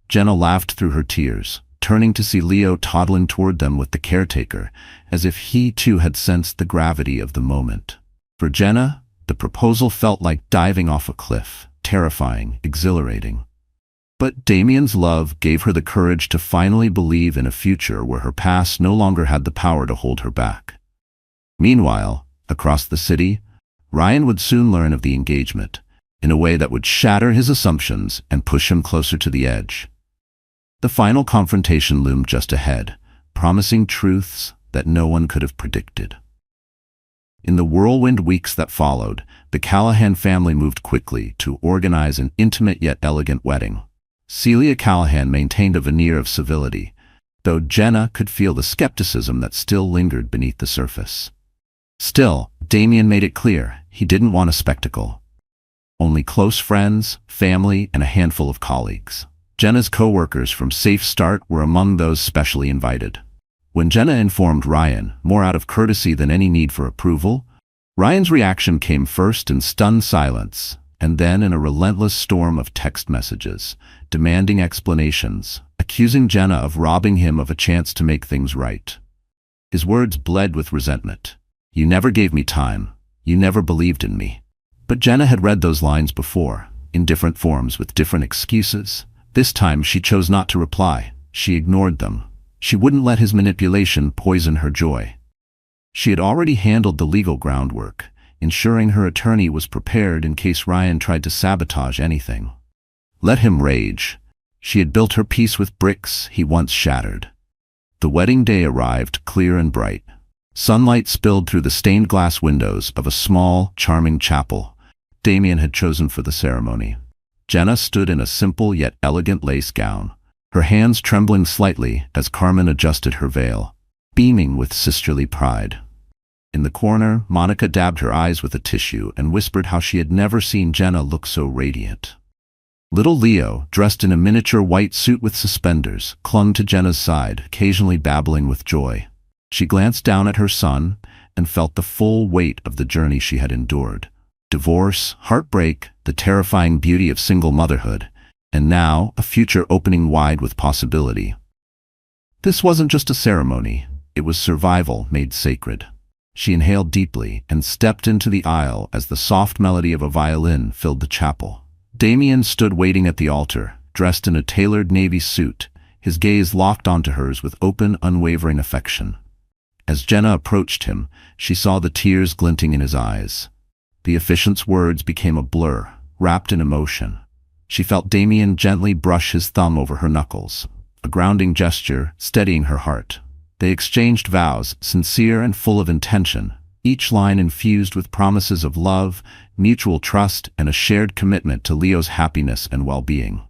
Jenna laughed through her tears, turning to see Leo toddling toward them with the caretaker, as if he too had sensed the gravity of the moment. For Jenna, the proposal felt like diving off a cliff, terrifying, exhilarating. But Damien's love gave her the courage to finally believe in a future where her past no longer had the power to hold her back. Meanwhile, across the city, Ryan would soon learn of the engagement, in a way that would shatter his assumptions and push him closer to the edge. The final confrontation loomed just ahead, promising truths that no one could have predicted. In the whirlwind weeks that followed, the Callahan family moved quickly to organize an intimate yet elegant wedding. Celia Callahan maintained a veneer of civility, though Jenna could feel the skepticism that still lingered beneath the surface. Still, Damien made it clear he didn't want a spectacle. Only close friends, family, and a handful of colleagues. Jenna's co-workers from Safe Start were among those specially invited. When Jenna informed Ryan, more out of courtesy than any need for approval, Ryan's reaction came first in stunned silence, and then in a relentless storm of text messages, demanding explanations, accusing Jenna of robbing him of a chance to make things right. His words bled with resentment. "You never gave me time. You never believed in me." But Jenna had read those lines before, in different forms with different excuses. This time she chose not to reply. She ignored them. She wouldn't let his manipulation poison her joy. She had already handled the legal groundwork, ensuring her attorney was prepared in case Ryan tried to sabotage anything. Let him rage. She had built her peace with bricks he once shattered. The wedding day arrived, clear and bright. Sunlight spilled through the stained glass windows of a small, charming chapel Damien had chosen for the ceremony. Jenna stood in a simple yet elegant lace gown, her hands trembling slightly as Carmen adjusted her veil, beaming with sisterly pride. In the corner, Monica dabbed her eyes with a tissue and whispered how she had never seen Jenna look so radiant. Little Leo, dressed in a miniature white suit with suspenders, clung to Jenna's side, occasionally babbling with joy. She glanced down at her son and felt the full weight of the journey she had endured. Divorce, heartbreak, the terrifying beauty of single motherhood, and now a future opening wide with possibility. This wasn't just a ceremony, it was survival made sacred. She inhaled deeply and stepped into the aisle as the soft melody of a violin filled the chapel. Damien stood waiting at the altar, dressed in a tailored navy suit, his gaze locked onto hers with open, unwavering affection. As Jenna approached him, she saw the tears glinting in his eyes. The officiant's words became a blur, wrapped in emotion. She felt Damien gently brush his thumb over her knuckles, a grounding gesture steadying her heart. They exchanged vows, sincere and full of intention, each line infused with promises of love, mutual trust, and a shared commitment to Leo's happiness and well-being.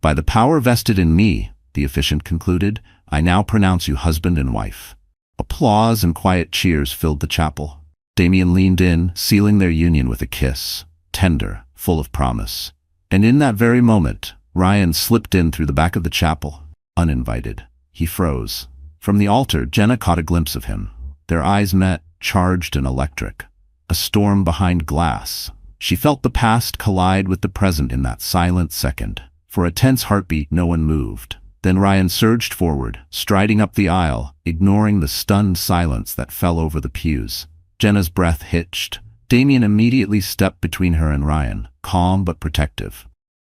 "By the power vested in me," the officiant concluded, "I now pronounce you husband and wife." Applause and quiet cheers filled the chapel. Damien leaned in, sealing their union with a kiss, tender, full of promise. And in that very moment, Ryan slipped in through the back of the chapel, uninvited. He froze. From the altar, Jenna caught a glimpse of him. Their eyes met, charged and electric. A storm behind glass. She felt the past collide with the present in that silent second. For a tense heartbeat, no one moved. Then Ryan surged forward, striding up the aisle, ignoring the stunned silence that fell over the pews. Jenna's breath hitched. Damien immediately stepped between her and Ryan, calm but protective.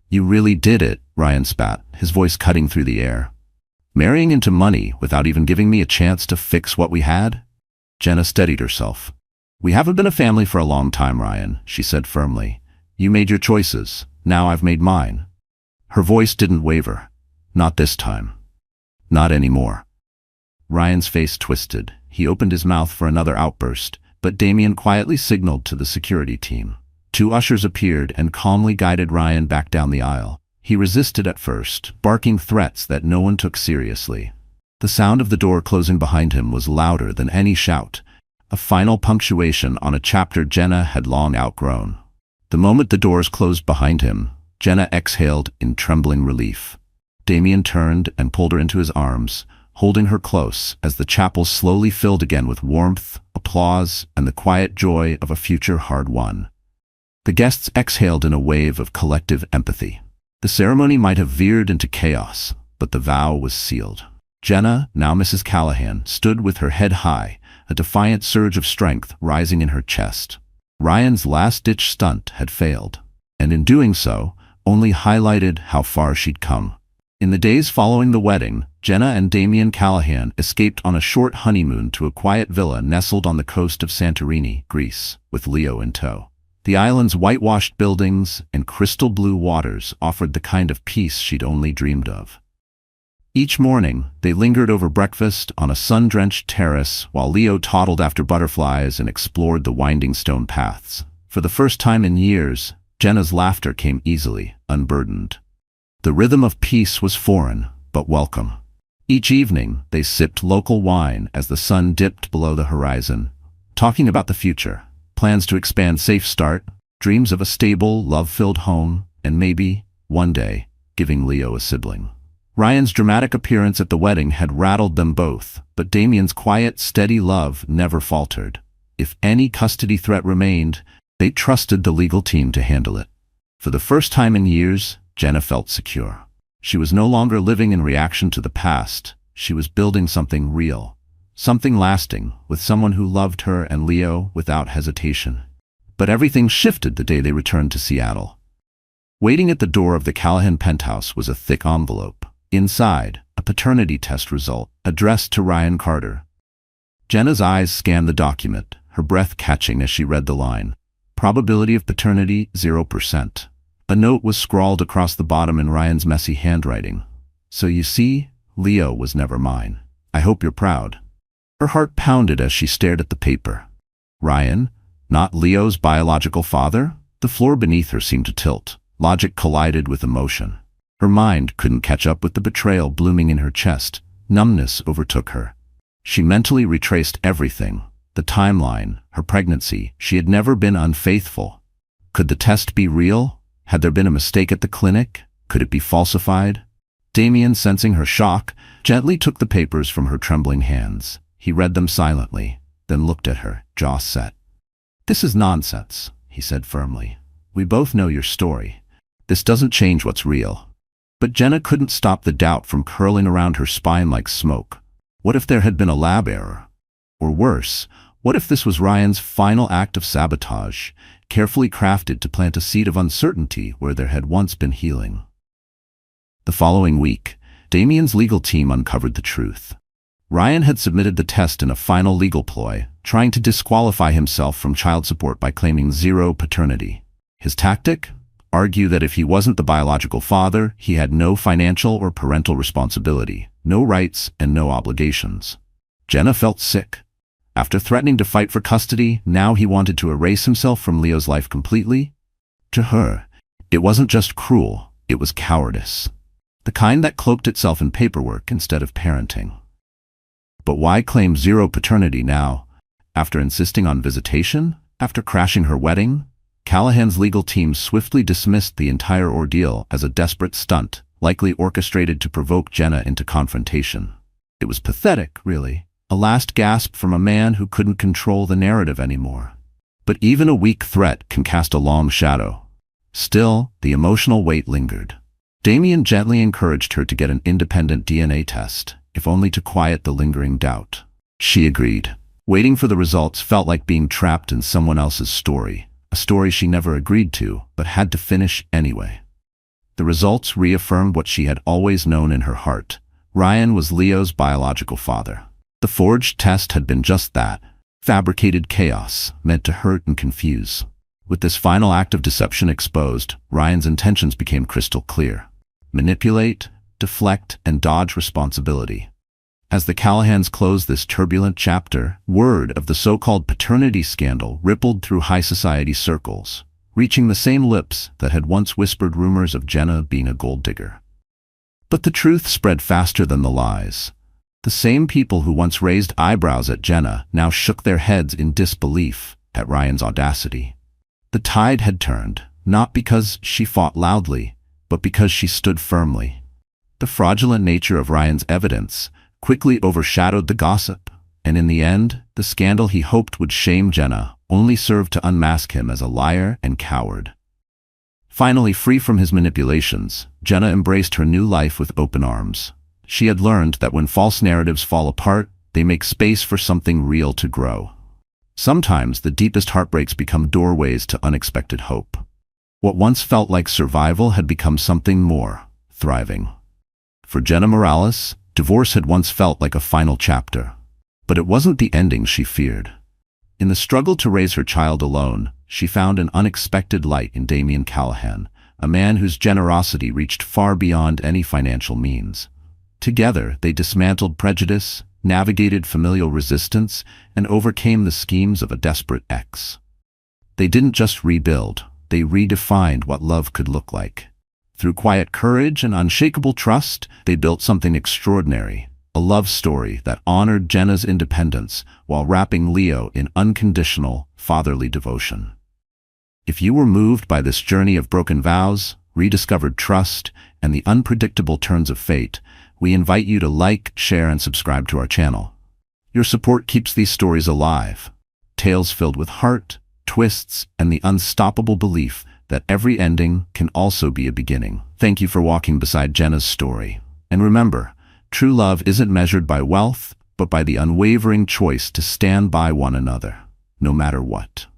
"You really did it," Ryan spat, his voice cutting through the air. "Marrying into money without even giving me a chance to fix what we had?" Jenna steadied herself. "We haven't been a family for a long time, Ryan," she said firmly. "You made your choices. Now I've made mine." Her voice didn't waver. "Not this time. Not anymore." Ryan's face twisted. He opened his mouth for another outburst, but Damien quietly signaled to the security team. 2 ushers appeared and calmly guided Ryan back down the aisle. He resisted at first, barking threats that no one took seriously. The sound of the door closing behind him was louder than any shout, a final punctuation on a chapter Jenna had long outgrown. The moment the doors closed behind him, Jenna exhaled in trembling relief. Damien turned and pulled her into his arms, holding her close as the chapel slowly filled again with warmth, applause, and the quiet joy of a future hard won. The guests exhaled in a wave of collective empathy. The ceremony might have veered into chaos, but the vow was sealed. Jenna, now Mrs. Callahan, stood with her head high, a defiant surge of strength rising in her chest. Ryan's last-ditch stunt had failed, and in doing so, only highlighted how far she'd come. In the days following the wedding, Jenna and Damien Callahan escaped on a short honeymoon to a quiet villa nestled on the coast of Santorini, Greece, with Leo in tow. The island's whitewashed buildings and crystal blue waters offered the kind of peace she'd only dreamed of. Each morning, they lingered over breakfast on a sun-drenched terrace while Leo toddled after butterflies and explored the winding stone paths. For the first time in years, Jenna's laughter came easily, unburdened. The rhythm of peace was foreign, but welcome. Each evening, they sipped local wine as the sun dipped below the horizon, talking about the future. Plans to expand Safe Start, dreams of a stable, love-filled home, and maybe, one day, giving Leo a sibling. Ryan's dramatic appearance at the wedding had rattled them both, but Damien's quiet, steady love never faltered. If any custody threat remained, they trusted the legal team to handle it. For the first time in years, Jenna felt secure. She was no longer living in reaction to the past. She was building something real. Something lasting, with someone who loved her and Leo without hesitation. But everything shifted the day they returned to Seattle. Waiting at the door of the Callahan penthouse was a thick envelope. Inside, a paternity test result, addressed to Ryan Carter. Jenna's eyes scanned the document, her breath catching as she read the line. Probability of paternity, 0%. A note was scrawled across the bottom in Ryan's messy handwriting. "So you see, Leo was never mine. I hope you're proud." Her heart pounded as she stared at the paper. Ryan, not Leo's biological father? The floor beneath her seemed to tilt. Logic collided with emotion. Her mind couldn't catch up with the betrayal blooming in her chest. Numbness overtook her. She mentally retraced everything. The The timeline, her pregnancy, she had never been unfaithful. Could the test be real? Had there been a mistake at the clinic? Could it be falsified? Damien, sensing her shock, gently took the papers from her trembling hands. He read them silently, then looked at her, jaw set. "This is nonsense," he said firmly. "We both know your story. This doesn't change what's real." But Jenna couldn't stop the doubt from curling around her spine like smoke. What if there had been a lab error? Or worse, what if this was Ryan's final act of sabotage, carefully crafted to plant a seed of uncertainty where there had once been healing? The following week, Damien's legal team uncovered the truth. Ryan had submitted the test in a final legal ploy, trying to disqualify himself from child support by claiming zero paternity. His tactic? Argue that if he wasn't the biological father, he had no financial or parental responsibility, no rights, and no obligations. Jenna felt sick. After threatening to fight for custody, now he wanted to erase himself from Leo's life completely? To her, it wasn't just cruel, it was cowardice. The kind that cloaked itself in paperwork instead of parenting. But why claim zero paternity now? After insisting on visitation? After crashing her wedding? Callahan's legal team swiftly dismissed the entire ordeal as a desperate stunt, likely orchestrated to provoke Jenna into confrontation. It was pathetic, really. A last gasp from a man who couldn't control the narrative anymore. But even a weak threat can cast a long shadow. Still, the emotional weight lingered. Damien gently encouraged her to get an independent DNA test, if only to quiet the lingering doubt. She agreed. Waiting for the results felt like being trapped in someone else's story, a story she never agreed to, but had to finish anyway. The results reaffirmed what she had always known in her heart. Ryan was Leo's biological father. The forged test had been just that, fabricated chaos, meant to hurt and confuse. With this final act of deception exposed, Ryan's intentions became crystal clear. Manipulate, deflect, and dodge responsibility. As the Callahans closed this turbulent chapter, word of the so-called paternity scandal rippled through high society circles, reaching the same lips that had once whispered rumors of Jenna being a gold digger. But the truth spread faster than the lies. The same people who once raised eyebrows at Jenna now shook their heads in disbelief at Ryan's audacity. The tide had turned, not because she fought loudly, but because she stood firmly. The fraudulent nature of Ryan's evidence quickly overshadowed the gossip, and in the end, the scandal he hoped would shame Jenna only served to unmask him as a liar and coward. Finally free from his manipulations, Jenna embraced her new life with open arms. She had learned that when false narratives fall apart, they make space for something real to grow. Sometimes the deepest heartbreaks become doorways to unexpected hope. What once felt like survival had become something more, thriving. For Jenna Morales, divorce had once felt like a final chapter. But it wasn't the ending she feared. In the struggle to raise her child alone, she found an unexpected light in Damien Callahan, a man whose generosity reached far beyond any financial means. Together, they dismantled prejudice, navigated familial resistance, and overcame the schemes of a desperate ex. They didn't just rebuild, they redefined what love could look like. Through quiet courage and unshakable trust, they built something extraordinary, a love story that honored Jenna's independence while wrapping Leo in unconditional, fatherly devotion. If you were moved by this journey of broken vows, rediscovered trust, and the unpredictable turns of fate, we invite you to like, share, and subscribe to our channel. Your support keeps these stories alive. Tales filled with heart, twists, and the unstoppable belief that every ending can also be a beginning. Thank you for walking beside Jenna's story. And remember, true love isn't measured by wealth, but by the unwavering choice to stand by one another, no matter what.